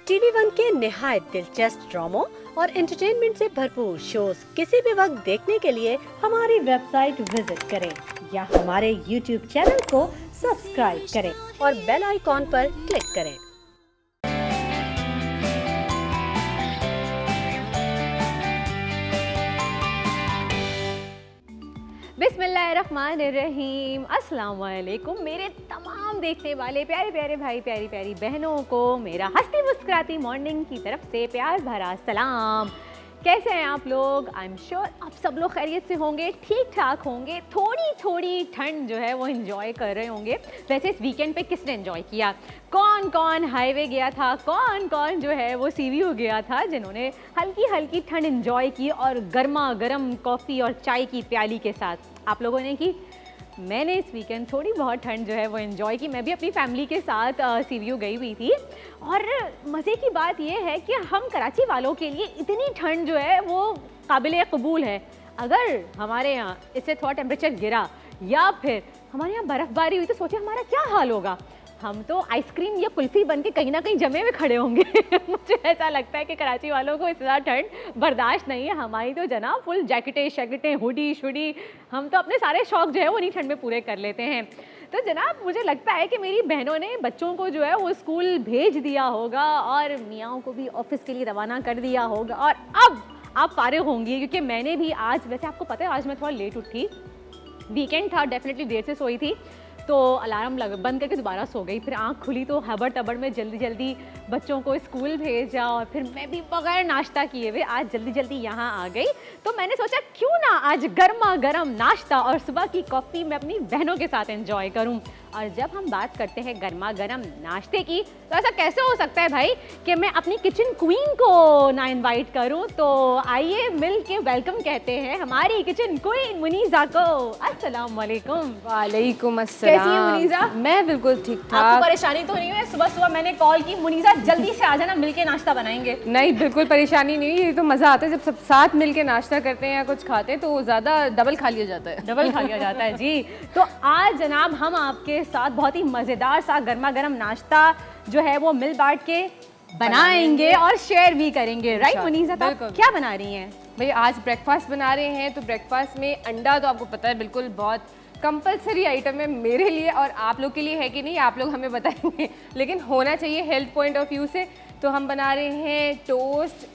TV one के निहायत दिलचस्प ड्रामों और एंटरटेनमेंट से भरपूर शोज किसी भी वक्त देखने के लिए हमारी वेबसाइट विजिट करें या हमारे यूट्यूब चैनल को सब्सक्राइब करें और बेल आइकॉन पर क्लिक करें। बिस्मिल्लाहिर्रहमानिर्रहीम। अस्सलाम वालेकुम मेरे तमाम देखने वाले प्यारे प्यारे भाई प्यारी प्यारी बहनों को मेरा हंसती मुस्कुराती मॉर्निंग की तरफ से प्यार भरा सलाम। कैसे हैं आप लोग? आई एम श्योर आप सब लोग खैरियत से होंगे, ठीक ठाक होंगे। थोड़ी थोड़ी ठंड जो है वो एंजॉय कर रहे होंगे। वैसे इस वीकेंड पे किसने एंजॉय किया? कौन कौन हाईवे गया था, कौन कौन जो है वो सीवीओ गया था, जिन्होंने हल्की हल्की ठंड एंजॉय की और गर्मा गर्म कॉफ़ी और चाय की प्याली के साथ आप लोगों ने की। मैंने इस वीकेंड थोड़ी बहुत ठंड जो है वो एंजॉय की। मैं भी अपनी फैमिली के साथ सीवीओ गई हुई थी और मज़े की बात यह है कि हम कराची वालों के लिए इतनी ठंड जो है वो काबिल कबूल है। अगर हमारे यहाँ इससे थोड़ा टेम्परेचर गिरा या फिर हमारे यहाँ बर्फ़बारी हुई तो सोचिए हमारा क्या हाल होगा। हम तो आइसक्रीम या कुल्फ़ी बन के कहीं ना कहीं जमे हुए खड़े होंगे। मुझे ऐसा लगता है कि कराची वालों को इतना ठंड बर्दाश्त नहीं है। हमारी तो जनाब फुल जैकेटें शैकेटें हुडी शुडी, हम तो अपने सारे शौक जो है वो नहीं ठंड में पूरे कर लेते हैं। तो जनाब मुझे लगता है कि मेरी बहनों ने बच्चों को जो है वो स्कूल भेज दिया होगा और मियाँओं को भी ऑफिस के लिए रवाना कर दिया होगा और अब आप फारिग होंगी, क्योंकि मैंने भी आज, वैसे आपको पता है आज मैं थोड़ा लेट उठी, वीकेंड था, डेफिनेटली देर से सोई थी, तो अलार्म बंद करके दोबारा सो गई। फिर आंख खुली तो हबड़ तबड़ में जल्दी जल्दी बच्चों को स्कूल भेजा और फिर मैं भी बगैर नाश्ता किए हुए आज जल्दी जल्दी यहाँ आ गई। तो मैंने सोचा क्यों ना आज गर्मा गर्म नाश्ता और सुबह की कॉफ़ी मैं अपनी बहनों के साथ एंजॉय करूँ। और जब हम बात करते हैं गर्मा गर्म नाश्ते की, तो ऐसा कैसे हो सकता है भाई कि मैं अपनी किचन क्वीन को ना इनवाइट करूं। तो आइए मिल के वेलकम कहते हैं हमारी किचन क्वीन मुनीज़ा को। अस्सलाम वालेकुम। वालेकुम अस्सलाम। कैसी है मुनीज़ा? मैं बिल्कुल ठीक ठाक। आपको परेशानी तो नहीं है? सुबह सुबह मैंने कॉल की, मुनीज़ा जल्दी से आ जाना, मिल के नाश्ता बनाएंगे। नहीं, बिल्कुल परेशानी नहीं है। ये तो मज़ा आता है जब सब साथ मिल के नाश्ता करते हैं या कुछ खाते हैं तो ज़्यादा डबल खा लिया जाता है। डबल खा लिया जाता है जी। तो आज जनाब हम आपके साथ बहुत ही मज़ेदार सा गर्मा गर्म नाश्ता जो है वो मिल बांट के बनाएंगे और शेयर भी करेंगे। राइट मुनीज़ा, तो आप क्या बना रही हैं? भाई आज ब्रेकफास्ट बना रहे हैं, तो ब्रेकफास्ट में अंडा तो आपको पता है बिल्कुल बहुत कंपलसरी आइटम है मेरे लिए, और आप लोग के लिए है कि नहीं आप लोग हमें बताएंगे, लेकिन होना चाहिए हेल्थ पॉइंट ऑफ व्यू से। तो हम बना रहे हैं toast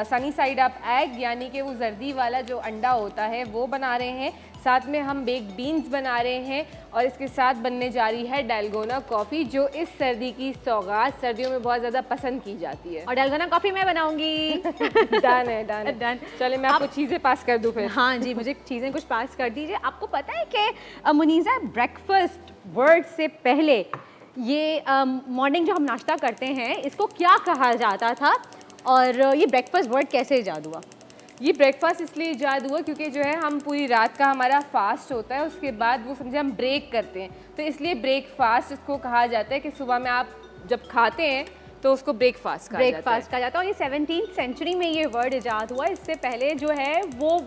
sunny side up egg, यानी कि वो जर्दी वाला जो अंडा होता है वो बना रहे हैं। साथ में हम बेक्ड बीन्स बना रहे हैं और इसके साथ बनने जा रही है डालगोना कॉफ़ी, जो इस सर्दी की सौगात सर्दियों में बहुत ज़्यादा पसंद की जाती है। और डालगोना कॉफ़ी मैं बनाऊंगी। डन है, डन है, डन। चले मैं आपको चीज़ें पास कर दूँ फिर। हाँ जी, मुझे चीज़ें कुछ पास कर दीजिए। आपको पता है कि मुनीज़ा ब्रेकफास्ट वर्ड से पहले ये मॉर्निंग जो हम नाश्ता करते हैं इसको क्या कहा जाता था और ये ब्रेकफास्ट वर्ड कैसे ईजाद हुआ? ये ब्रेकफास्ट इसलिए ईजाद हुआ क्योंकि जो है हम पूरी रात का हमारा फास्ट होता है, उसके बाद वो समझे हम ब्रेक करते हैं, तो इसलिए ब्रेकफास्ट इसको कहा जाता है कि सुबह में आप जब खाते हैं तो उसको ब्रेकफास्ट कहा जाता है। और ये 17th सेंचुरी में ये वर्ड इजाद हुआ। इससे पहले जो है वो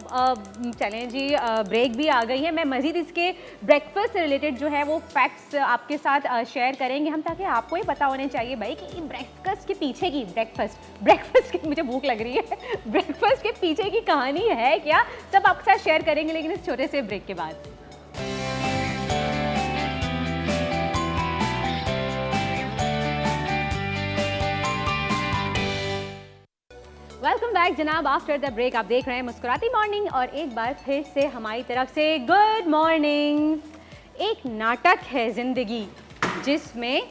चलें जी ब्रेक भी आ गई है। मैं मज़ीद इसके ब्रेकफास्ट से रिलेटेड जो है वो फैक्ट्स आपके साथ शेयर करेंगे हम, ताकि आपको ही पता होने चाहिए भाई कि ब्रेकफास्ट के पीछे की ब्रेकफास्ट की मुझे भूख लग रही है ब्रेकफास्ट के पीछे की कहानी है क्या, सब आपके साथ शेयर करेंगे, लेकिन इस छोटे से ब्रेक के बाद। वेलकम बैक जनाब, आफ्टर द ब्रेक आप देख रहे हैं मुस्कुराती मॉर्निंग और एक बार फिर से हमारी तरफ से गुड मॉर्निंग। एक नाटक है ज़िंदगी जिसमें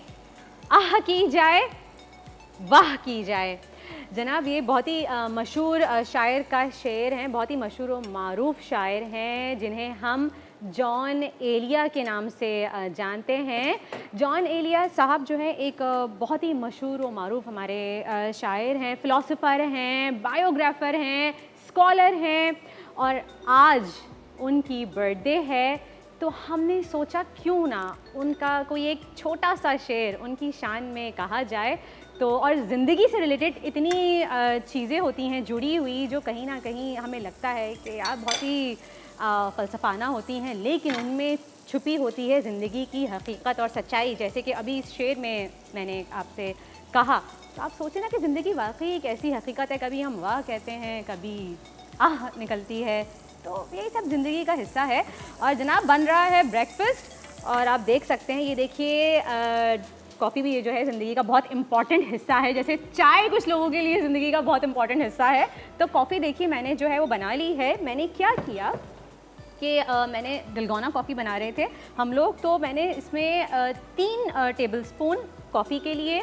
आह की जाए वाह की जाए। जनाब ये बहुत ही मशहूर शायर का शेर हैं, बहुत ही मशहूर और मारूफ शायर हैं जिन्हें हम जॉन एलिया के नाम से जानते हैं। जॉन एलिया साहब जो है एक बहुत ही मशहूर और मारूफ हमारे शायर हैं, फ़िलासफ़र हैं, बायोग्राफ़र हैं, स्कॉलर हैं और आज उनकी बर्थडे है, तो हमने सोचा क्यों ना उनका कोई एक छोटा सा शेर उनकी शान में कहा जाए। तो और ज़िंदगी से रिलेटेड इतनी चीज़ें होती हैं जुड़ी हुई जो कहीं ना कहीं हमें लगता है कि यार बहुत ही फ़लसफ़ाना होती हैं, लेकिन उनमें छुपी होती है ज़िंदगी की हकीकत और सच्चाई। जैसे कि अभी इस शेर में मैंने आपसे कहा तो आप सोचें ना कि ज़िंदगी वाकई एक ऐसी हकीकत है, कभी हम वाह कहते हैं, कभी आह निकलती है, तो यही सब ज़िंदगी का हिस्सा है। और जनाब बन रहा है ब्रेकफास्ट और आप देख सकते हैं, ये देखिए कॉफ़ी भी ये जो है ज़िंदगी का बहुत इंपॉर्टेंट हिस्सा है, जैसे चाय कुछ लोगों के लिए ज़िंदगी का बहुत इंपॉर्टेंट हिस्सा है। तो कॉफ़ी देखिए मैंने जो है वो बना ली है। मैंने क्या किया कि मैंने डलगोना कॉफ़ी बना रहे थे हम लोग, तो मैंने इसमें 3 टेबलस्पून कॉफ़ी के लिए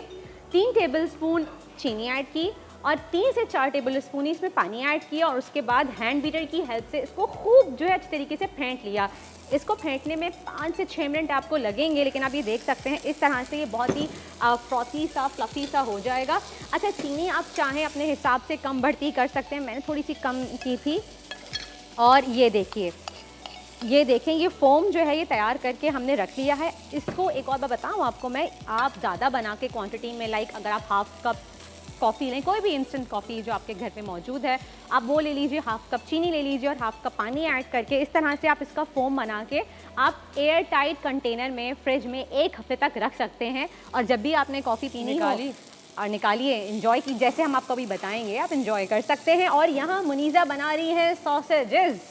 3 टेबलस्पून चीनी ऐड की और 3 से 4 टेबलस्पून ही इसमें पानी ऐड किया और उसके बाद हैंड बीटर की हेल्प से इसको खूब जो है अच्छी तरीके से फेंट लिया। इसको फेंटने में 5 से 6 मिनट आपको लगेंगे, लेकिन आप ये देख सकते हैं इस तरह से ये बहुत ही फ्रॉथी सा फ्लफ़ी सा हो जाएगा। अच्छा, चीनी आप चाहें अपने हिसाब से कम बढ़ती कर सकते हैं, मैंने थोड़ी सी कम की थी। और ये देखिए, ये देखें ये फ़ोम जो है ये तैयार करके हमने रख लिया है। इसको एक और बार बताऊँ आपको मैं, आप ज़्यादा बना के क्वांटिटी में, लाइक अगर आप हाफ़ कप कॉफ़ी लें, कोई भी इंस्टेंट कॉफ़ी जो आपके घर पे मौजूद है, आप वो ले लीजिए, हाफ़ कप चीनी ले लीजिए और हाफ़ कप पानी ऐड करके इस तरह से आप इसका फ़ोम बना के आप एयर टाइट कंटेनर में फ्रिज में 1 हफ्ते तक रख सकते हैं। और जब भी आपने कॉफ़ी पीनी हो और निकालिए, एंजॉय की, जैसे हम आपको अभी बताएंगे आप एंजॉय कर सकते हैं। और यहाँ मुनीज़ा बना रही है सॉसेजेस।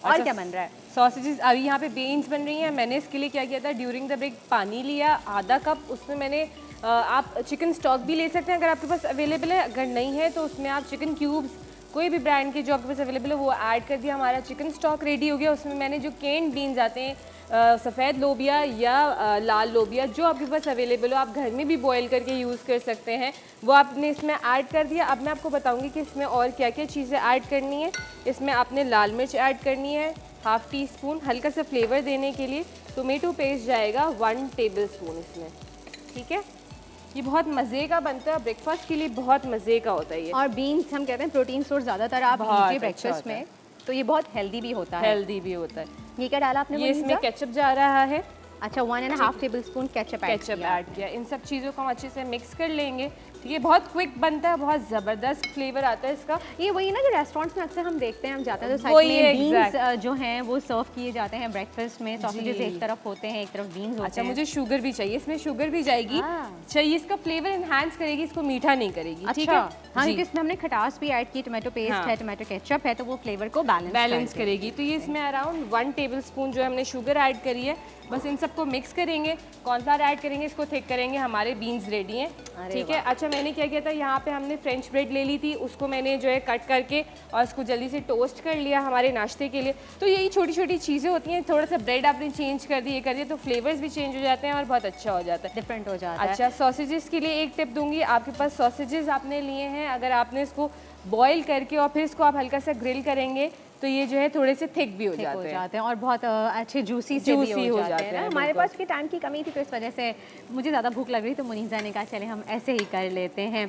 और क्या बन रहा है? सॉसेजेस अभी यहाँ पे बीन्स बन रही हैं। मैंने इसके लिए क्या किया था, ड्यूरिंग द ब्रेक पानी लिया आधा कप, उसमें मैंने आप चिकन स्टॉक भी ले सकते हैं अगर आपके पास अवेलेबल है, अगर नहीं है तो उसमें आप चिकन क्यूब्स कोई भी ब्रांड के जो आपके पास अवेलेबल है वो ऐड कर दिया। हमारा चिकन स्टॉक रेडी हो गया। उसमें मैंने जो केन्ड बीन्स आते हैं, सफ़ेद लोबिया या लाल लोबिया, जो आपके पास अवेलेबल हो, आप घर में भी बॉईल करके यूज़ कर सकते हैं, वो आपने इसमें ऐड कर दिया। अब मैं आपको बताऊंगी कि इसमें और क्या क्या चीज़ें ऐड करनी है। इसमें आपने लाल मिर्च ऐड करनी है, हाफ़ टी स्पून, हल्का सा फ्लेवर देने के लिए। टोमेटो पेस्ट जाएगा 1 टेबलस्पून इसमें, ठीक है। ये बहुत मज़े का बनता है, ब्रेकफास्ट के लिए बहुत मज़े का होता है ये। और बीन्स हम कहते हैं प्रोटीन सोर्स ज़्यादातर आप लीजिए ब्रेकफास्ट में, तो ये बहुत हेल्दी भी होता है। हेल्दी भी होता है। ये क्या डाला आपने? ये इसमें केचप जा रहा है। अच्छा, 1.5 टेबलस्पून केचप ऐड किया। इन सब चीज़ों को हम अच्छे से मिक्स कर लेंगे। ठीक है, बहुत क्विक बनता है, बहुत ज़बरदस्त फ्लेवर आता है इसका। ये वही ना जो रेस्टोरेंट्स में अक्सर हम देखते हैं, हम जाते हैं तो साइड में बीन्स जो हैं वो सर्व किए जाते हैं ब्रेकफास्ट में। सॉसेजेस एक तरफ होते हैं, एक तरफ बीन्स होते हैं। अच्छा, मुझे शुगर भी चाहिए, इसमें शुगर भी जाएगी। चाहिए, इसका फ्लेवर एनहांस करेगी, इसको मीठा नहीं करेगी। ठीक है, हाँ, क्योंकि इसमें हमने खटास भी ऐड की, टोमेटो पेस्ट है, टोमेटो केचप है, तो वो फ्लेवर को बैलेंस करेगी। तो ये इसमें अराउंड 1 टेबलस्पून जो हमने शुगर ऐड करी है, बस इन सबको मिक्स करेंगे। कॉर्नफ्लावर ऐड करेंगे, इसको थिक करेंगे, हमारे बीन्स रेडी हैं। ठीक है। अच्छा, मैंने क्या किया था, यहाँ पे हमने फ्रेंच ब्रेड ले ली थी, उसको मैंने जो है कट करके और उसको जल्दी से टोस्ट कर लिया हमारे नाश्ते के लिए। तो यही छोटी छोटी चीज़ें होती हैं, थोड़ा सा ब्रेड आपने चेंज कर दिए तो फ्लेवर्स भी चेंज हो जाते हैं और बहुत अच्छा हो जाता है, डिफरेंट हो जाता है। अच्छा, सॉसेजेस के लिए एक टिप दूंगी। आपके पास सॉसेजेस आपने लिए हैं, अगर आपने इसको बॉईल करके और फिर इसको आप हल्का सा ग्रिल करेंगे तो ये जो है थोड़े से थिक भी हो जाते हैं और बहुत अच्छे जूसी हो जाते हैं। हमारे पास की टाइम की कमी थी, तो इस वजह से मुझे ज़्यादा भूख लग रही, तो मुनीज़ा ने कहा चले हम ऐसे ही कर लेते हैं।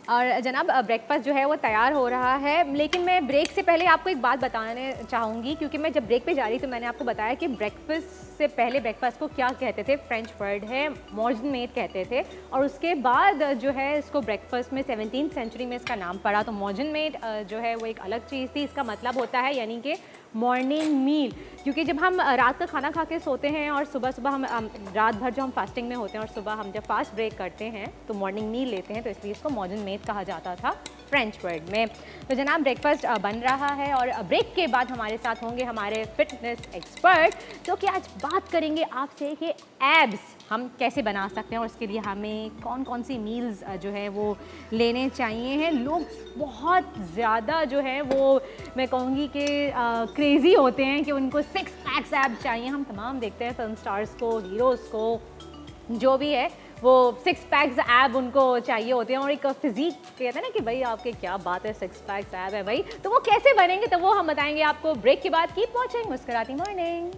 और जनाब ब्रेकफास्ट जो है वो तैयार हो रहा है, लेकिन मैं ब्रेक से पहले आपको एक बात बताने चाहूँगी, क्योंकि मैं जब ब्रेक पे जा रही तो मैंने आपको बताया कि ब्रेकफास्ट से पहले ब्रेकफास्ट को क्या कहते थे, फ्रेंच वर्ड है, मॉर्निंग मील कहते थे, और उसके बाद जो है इसको ब्रेकफास्ट में 17वीं सेंचुरी में इसका नाम पड़ा। तो मॉर्निंग मील जो है वो एक अलग चीज़ थी। इसका मतलब होता है यानी कि मॉर्निंग मील, क्योंकि जब हम रात का खाना खा के सोते हैं और सुबह सुबह हम रात भर जो हम फास्टिंग में होते हैं और सुबह हम जब फास्ट ब्रेक करते हैं तो मॉर्निंग मील लेते हैं, तो इसलिए इसको मॉर्निंग मील कहा जाता था फ्रेंच वर्ड में। तो जनाब ब्रेकफास्ट बन रहा है और ब्रेक के बाद हमारे साथ होंगे हमारे फिटनेस एक्सपर्ट, जो कि आज बात करेंगे आपसे कि एब्स हम कैसे बना सकते हैं और उसके लिए हमें कौन कौन सी मील्स जो है वो लेने चाहिए हैं। लोग बहुत ज़्यादा जो है वो मैं कहूँगी कि क्रेज़ी होते हैं कि उनको 6 पैक्स एब्स चाहिए। हम तमाम देखते हैं फिल्म स्टार्स को, हीरोज़ को, जो भी है वो 6 पैक्स एब उनको चाहिए होते हैं और एक फिजिक कहते हैं ना कि भाई आपके क्या बात है, 6 पैक्स एब है भाई, तो वो कैसे बनेंगे तो वो हम बताएंगे आपको ब्रेक के बाद। कीप वॉचिंग मुस्कुराती morning.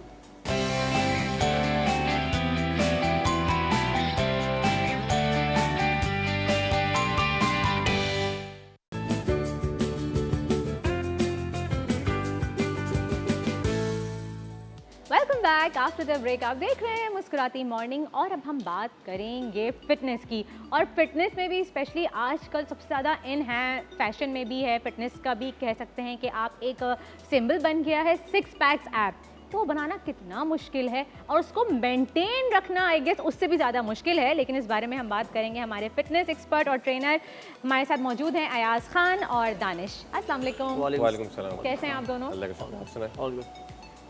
Welcome back after the break. आप देख रहे हैं मुस्कुराती मॉर्निंग और अब हम बात करेंगे फिटनेस की। और फिटनेस में भी स्पेशली आजकल सबसे ज़्यादा इन है, फैशन में भी है, फिटनेस का भी कह सकते हैं कि आप एक सिंबल बन गया है 6 पैक्स ऐप। तो वो बनाना कितना मुश्किल है और उसको मेंटेन रखना आई गेस उससे भी ज़्यादा मुश्किल है। लेकिन इस बारे में हम बात करेंगे, हमारे फिटनेस एक्सपर्ट और ट्रेनर हमारे साथ मौजूद हैं अयाज खान और दानिश। अस्सलाम वालेकुम। वालेकुम सलाम। कैसे हैं आप दोनों? अल्लाह का शुक्र, आप सुनाएं? All good.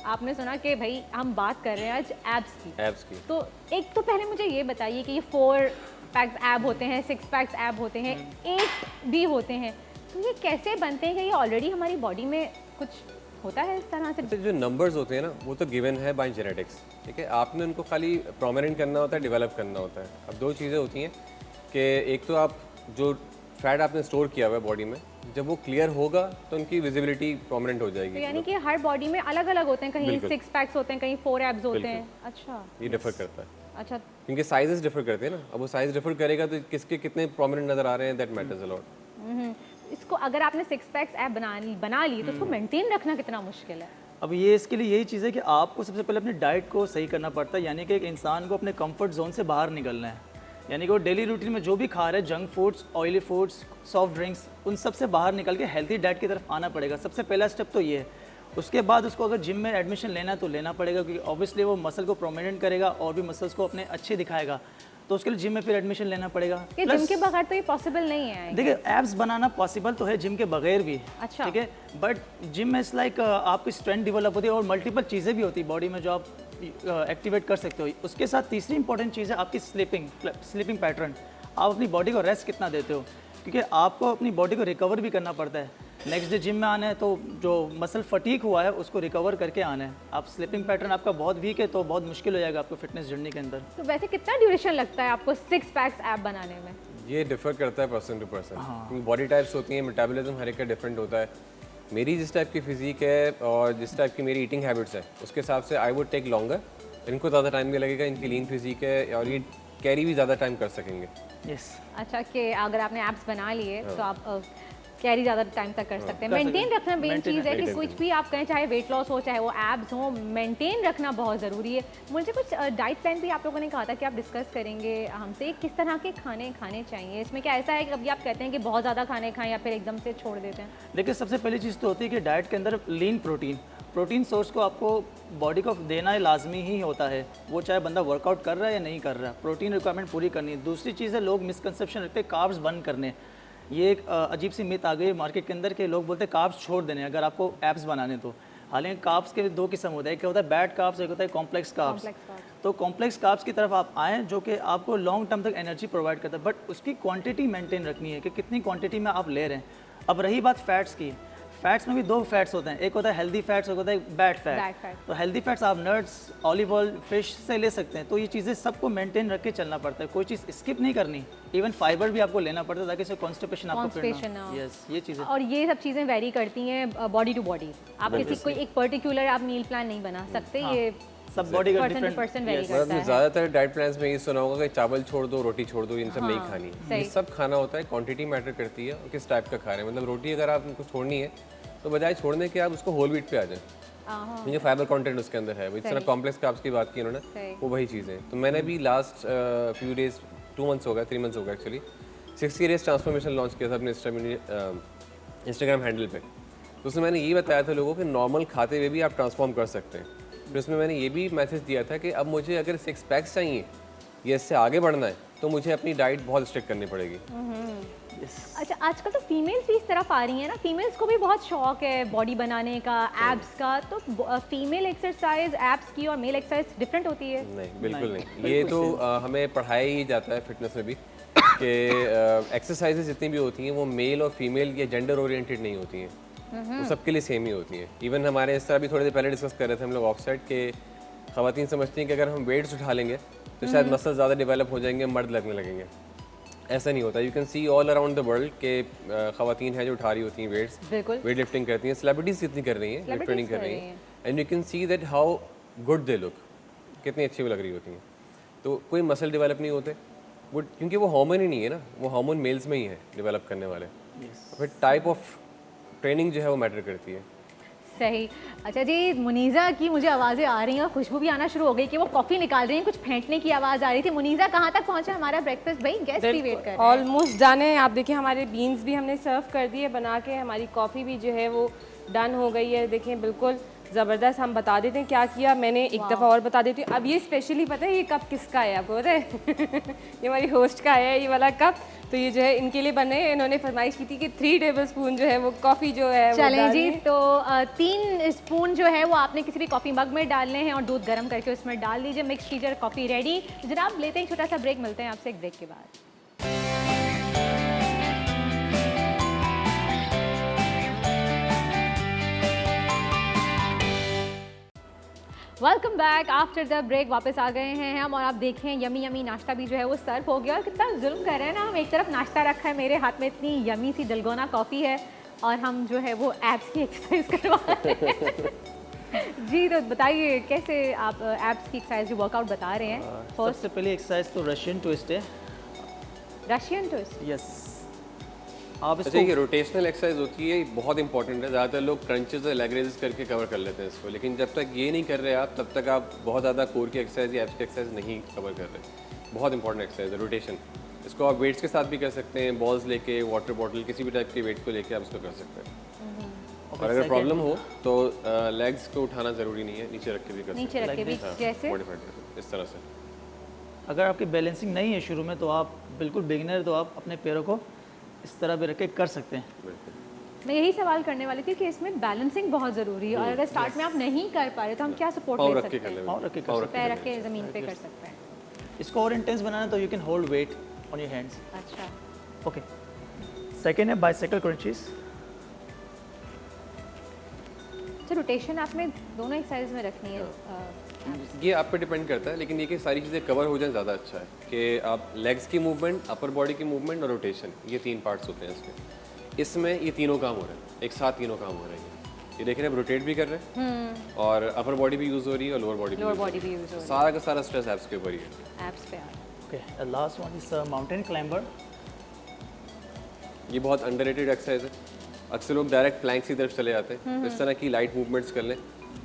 आपने सुना कि भाई हम बात कर रहे हैं आज एब्स की, एब्स की। तो एक तो पहले मुझे ये बताइए कि ये 4 पैक्स एब होते हैं, 6 पैक्स एब होते हैं, 8 भी होते हैं, तो ये कैसे बनते हैं? कि ये ऑलरेडी हमारी बॉडी में कुछ होता है इस तरह से? तो जो नंबर्स होते हैं ना वो तो गिवन है बाय जेनेटिक्स, ठीक है। आपने उनको खाली प्रोमिनेंट करना होता है, डेवलप करना होता है। अब दो चीज़ें होती हैं कि एक तो आप जो फैट आपने स्टोर किया हुआ है बॉडी में, जब वो क्लियर होगा तो उनकी विजिबिलिटी प्रोमिनेंट हो तो जाएगी। यानी कि हर बॉडी में अलग अलग होते हैं, कहीं बिल्कुल। 6 पैक्स होते हैं, कहीं 4 एब्स होते बिल्कुल। हैं। अच्छा ये डिफर करता है अच्छा। क्योंकि साइजेस डिफर करते हैं ना। अब वो साइज डिफर करेगा तो किसके कितने प्रोमिनेंट नज़र आ रहे हैं, दैट मैटर्स अ लॉट। इसको अगर आपने 6 पैक्स एब बना ली तो उसको मेंटेन रखना कितना मुश्किल है? अब ये इसके लिए यही चीज़ है कि आपको सबसे पहले अपनी डाइट को सही करना पड़ता है, यानी कि एक इंसान को अपने कंफर्ट जोन से बाहर निकलना है। यानी कि वो डेली रूटीन में जो भी खा रहे हैं, junk foods, oily foods, soft drinks, उन सब से बाहर निकल के हेल्थी डाइट की तरफ आना पड़ेगा। सबसे पहला स्टेप तो ये है। उसके बाद उसको अगर जिम में एडमिशन लेना है तो लेना पड़ेगा, क्योंकि ऑब्वियसली वो मसल को प्रोमिनेंट करेगा और भी मसल्स को अपने अच्छे दिखाएगा, तो उसके लिए जिम में फिर एडमिशन लेना पड़ेगा। कि जिम के बगैर तो ये पॉसिबल नहीं है। देखिए, एब्स बनाना पॉसिबल तो है जिम के बगैर भी। अच्छा। ठीक है, बट जिम में इट्स लाइक आपकी स्ट्रेंथ डेवलप होती है और मल्टीपल चीज़ें भी होती है बॉडी में जो आप एक्टिवेट कर सकते हो। उसके साथ तीसरी इंपॉर्टेंट चीज़ है आपकी स्लीपिंग पैटर्न। आप अपनी बॉडी को रेस्ट कितना देते हो, क्योंकि आपको अपनी बॉडी को रिकवर भी करना पड़ता है। नेक्स्ट डे जिम में आना है तो जो मसल फटीक हुआ है उसको रिकवर करके आना है। आप स्लीपिंग पैटर्न आपका बहुत वीक है तो बहुत मुश्किल हो जाएगा आपको फिटनेस जर्नी के अंदर। तो वैसे कितना ड्यूरेशन लगता है आपको 6 पैक्स एब बनाने में? ये डिफर करता है पर्सन टू पर्सन, क्योंकि बॉडी टाइप्स होती हैं, मेटाबॉलिज्म हर एक का डिफरेंट होता है। मेरी जिस टाइप की फिजिक है और जिस टाइप की मेरी ईटिंग हैबिट्स है उसके हिसाब से आई वुड टेक लॉन्गर। इनको ज़्यादा टाइम भी लगेगा, इनकी लीन फिजिक है और ये कैरी भी ज़्यादा टाइम कर सकेंगे। यस। अच्छा, कि अगर आपने एब्स बना लिए तो आप कैरी ज़्यादा टाइम तक कर सकते हैं। मेंटेन रखना मेन चीज़ है कि कुछ भी आप करें, चाहे वेट लॉस हो चाहे वो एब्स हो, मेंटेन रखना बहुत ज़रूरी है। मुझे कुछ डाइट प्लान भी आप लोगों ने कहा था कि आप डिस्कस करेंगे हमसे, किस तरह के खाने खाने चाहिए। इसमें क्या ऐसा है कि कभी आप कहते हैं कि बहुत ज़्यादा खाने खाएं या फिर एकदम से छोड़ देते हैं? देखिए, सबसे पहली चीज़ तो होती है कि डाइट के अंदर लीन प्रोटीन सोर्स को आपको बॉडी को देना लाजमी ही होता है, वो चाहे बंदा वर्कआउट कर रहा है या नहीं कर रहा है, प्रोटीन रिक्वायरमेंट पूरी करनी है। दूसरी चीज़ है, लोग मिसकंसेप्शन रखते हैं कार्ब्स बंद करने। ये एक अजीब सी मिथ आ गई है मार्केट के अंदर के लोग बोलते हैं कार्ब्स छोड़ देने अगर आपको एब्स बनाने तो। हालांकि कार्ब्स के 2 किस्म होता है, एक होता है बैड कार्ब्स, एक होता है कॉम्प्लेक्स कार्ब्स। तो कॉम्प्लेक्स कार्ब्स की तरफ आप आएँ जो कि आपको लॉन्ग टर्म तक एनर्जी प्रोवाइड करता है, बट उसकी क्वांटिटी मेंटेन रखनी है कि कितनी क्वांटिटी में आप ले रहे हैं। अब रही बात फैट्स की, फैट्स में भी 2 फैट्स होते हैं, एक होता है हेल्दी फैट्स, एक होता है बैड फैट। तो हेल्दी फैट्स आप नट्स, ऑलिव ऑयल, फिश से ले सकते हैं। तो ये चीज़ें सबको मेंटेन रख के चलना पड़ता है, कोई चीज़ स्किप नहीं करनी। इवन फाइबर भी आपको लेना पड़ता है ताकि इससे कॉन्स्टिपेशन आपको फिर ना। यस, ये चीज़ें। और ये सब चीज़ें वेरी करती हैं बॉडी टू बॉडी। आप किसी कोई एक पर्टिकुलर आप मील प्लान नहीं बना सकते। ये सब बॉडी का पर्सन टू पर्सन वेरी करता आपने है। ज़्यादातर डाइट प्लान्स में ये सुना होगा कि चावल छोड़ दो, रोटी छोड़ दो, इन सब नहीं खानी है। ये सब खाना होता है, क्वांटिटी मैटर करती है और किस टाइप का खा रहे हैं। मतलब रोटी अगर आपको छोड़नी है तो बजाय छोड़ने के आप उसको होल व्हीट पे आ जाएं, क्योंकि फाइबर कंटेंट उसके अंदर है। इस तरह कॉम्प्लेक्स कार्ब्स की बात की उन्होंने, वो वही चीज़ें। तो मैंने भी लास्ट फ्यू डेज 2 मंथ्स हो गए, 3 मंथ्स हो गए एक्चुअली, 60 डेज ट्रांसफॉर्मेशन लॉन्च किया था अपने इंस्टाग्राम हैंडल पे। तो उसमें मैंने ये बताया था लोगों को नॉर्मल खाते हुए भी आप ट्रांसफॉर्म कर सकते हैं। फिर उसमें मैंने ये भी मैसेज दिया था कि अब मुझे अगर 6 पैक्स चाहिए या इससे आगे बढ़ना है तो मुझे अपनी डाइट बहुत स्ट्रिक्ट करनी पड़ेगी। अच्छा, आजकल तो फीमेल्स भी इस तरफ आ रही हैं ना, फीमेल्स को भी बहुत शौक है बॉडी बनाने का, एब्स का। तो फीमेल एक्सरसाइज एब्स की और मेल एक्सरसाइज डिफरेंट होती है? नहीं, बिल्कुल नहीं। ये तो हमें पढ़ाया ही जाता है फिटनेस में भी कि एक्सरसाइजेज जितनी भी होती हैं वो मेल और फीमेल या जेंडर ओरिएंटेड नहीं होती हैं, वो सबके लिए सेम ही होती हैं। इवन हमारे इस तरह भी थोड़ी देर पहले डिस्कस कर रहे थे हम लोग ऑफ साइड के ख़वातीन समझती हैं कि अगर हम वेट्स उठा लेंगे तो शायद मसल ज़्यादा डेवलप हो जाएंगे, मर्द लगने लगेंगे। ऐसा नहीं होता। You can see all around the world के ख़वातीन हैं जो उठा रही होती हैं वेट्स, वेट लिफ्टिंग करती हैं, सेलिब्रिटीज़ कितनी कर रही हैं, वेट ट्रेनिंग कर रही हैं, and you can see that how good they look, कितनी अच्छी वो लग रही होती हैं। तो कोई मसल डेवलप नहीं होते वो, क्योंकि वो हार्मोन ही नहीं है ना, वो हार्मोन मेल्स में ही है डेवलप करने वाले। फिर टाइप ऑफ ट्रेनिंग जो है वो मैटर करती है। सही। अच्छा जी, मुनीज़ा की मुझे आवाज़ें आ रही हैं और खुशबू भी आना शुरू हो गई कि वो कॉफ़ी निकाल रही हैं, कुछ फेंटने की आवाज़ आ रही थी। मुनीज़ा, कहाँ तक पहुँचा हमारा ब्रेकफास्ट? भाई गेस्ट भी वेट कर रहे हैं। ऑलमोस्ट डन है। आप देखिए हमारे बीन्स भी हमने सर्व कर दिए बना के, हमारी कॉफ़ी भी जो है वो डन हो गई है। देखें बिल्कुल ज़बरदस्त। हम बता देते हैं क्या किया, मैंने एक दफ़ा और बता देती हूँ। अब ये स्पेशली पता है ये कप किसका है आपको पता है? ये हमारी होस्ट का है ये वाला कप। तो ये जो है इनके लिए बने, इन्होंने फरमाइश की थी कि 3 टेबलस्पून जो है वो कॉफ़ी जो है वो चलें जी, डालनी है। तो 3 स्पून जो है वो आपने किसी भी कॉफ़ी मग में डालने हैं और दूध गर्म करके उसमें डाल दीजिए, मिक्स कीजिए, कॉफ़ी रेडी। जनाब लेते हैं छोटा सा ब्रेक, मिलते हैं आपसे एक ब्रेक के बाद। Welcome back after the break. वापस आ गए हैं हम और आप देखें यमी यमी नाश्ता भी जो है वो सर्व हो गया। और कितना जुल्म कर रहे हैं ना हम, एक तरफ नाश्ता रखा है, मेरे हाथ में इतनी यमी सी दलगोना कॉफ़ी है और हम जो है वो एब्स की एक्सरसाइज करवा रहे हैं। जी तो बताइए कैसे आप एब्स की एक्सरसाइज जो वर्कआउट बता रहे हैं? फर्स्ट सबसे पहली एक्सरसाइज तो रशियन ट्विस्ट है। Russian twist. यस, आप अच्छा, इसको ये रोटेशनल एक्सरसाइज होती है, ये बहुत इंपॉर्टेंट है। ज़्यादातर लोग क्रंचेस और लेग रेजेस करके कवर कर लेते हैं इसको, लेकिन जब तक ये नहीं कर रहे आप तब तक आप बहुत ज़्यादा कोर की एक्सरसाइज या एब्स की एक्सरसाइज नहीं कवर कर रहे। बहुत इंपॉर्टेंट एक्सरसाइज है रोटेशन। इसको आप वेट्स के साथ भी कर सकते हैं, बॉल्स लेके, वाटर बॉटल, किसी भी टाइप के वेट को लेके आप इसको कर सकते हैं। और अगर प्रॉब्लम हो तो लेग्स को उठाना ज़रूरी नहीं है, नीचे रख के भी कर सकते नीचे रख के भी हैं। जैसे मॉडिफाइड इस तरह से। अगर आपकी बैलेंसिंग नहीं है शुरू में तो आप बिल्कुल बिगिनर, तो आप अपने पैरों को इस तरह भी रख के कर सकते हैं। बिल्कुल। मैं यही सवाल करने वाली थी कि इसमें बैलेंसिंग बहुत ज़रूरी है और अगर स्टार्ट में आप नहीं कर पा रहे तो हम क्या सपोर्ट पाँव ले रख के सकते कर हैं? लें। पाँव रख के कर पाँव सकते पैर रख के ज़मीन पे कर सकते हैं। इसको और इंटेंस बनाना तो you can hold weight on your hands. अच्छा, ओके, सेकेंड है बाइसाइकिल क्रंचेस। तो रोटेशन आपने दोनों एक्सरसाइज में रखनी है। ये आप पे डिपेंड करता है, लेकिन ये कि सारी चीज़ें कवर हो जाए ज़्यादा अच्छा है कि आप लेग्स की मूवमेंट, अपर बॉडी की मूवमेंट और रोटेशन, ये 3 पार्ट्स होते हैं इसके। इसमें ये तीनों काम हो रहे हैं, एक साथ तीनों काम हो रहे हैं। ये देख रहे हैं, रोटेट भी कर रहे हैं और अपर बॉडी भी यूज़ हो रही है और लोअर बॉडी भी यूज़ हो सारा का सारा स्ट्रेस एब्स के ऊपर ही है। रही है एब्स पे। Okay, last one is mountain climber. ये बहुत अंडररेटेड एक्सरसाइज है। अक्सर लोग डायरेक्ट प्लैंक्स की तरफ चले जाते हैं, तो इस तरह की लाइट मूवमेंट्स कर लें।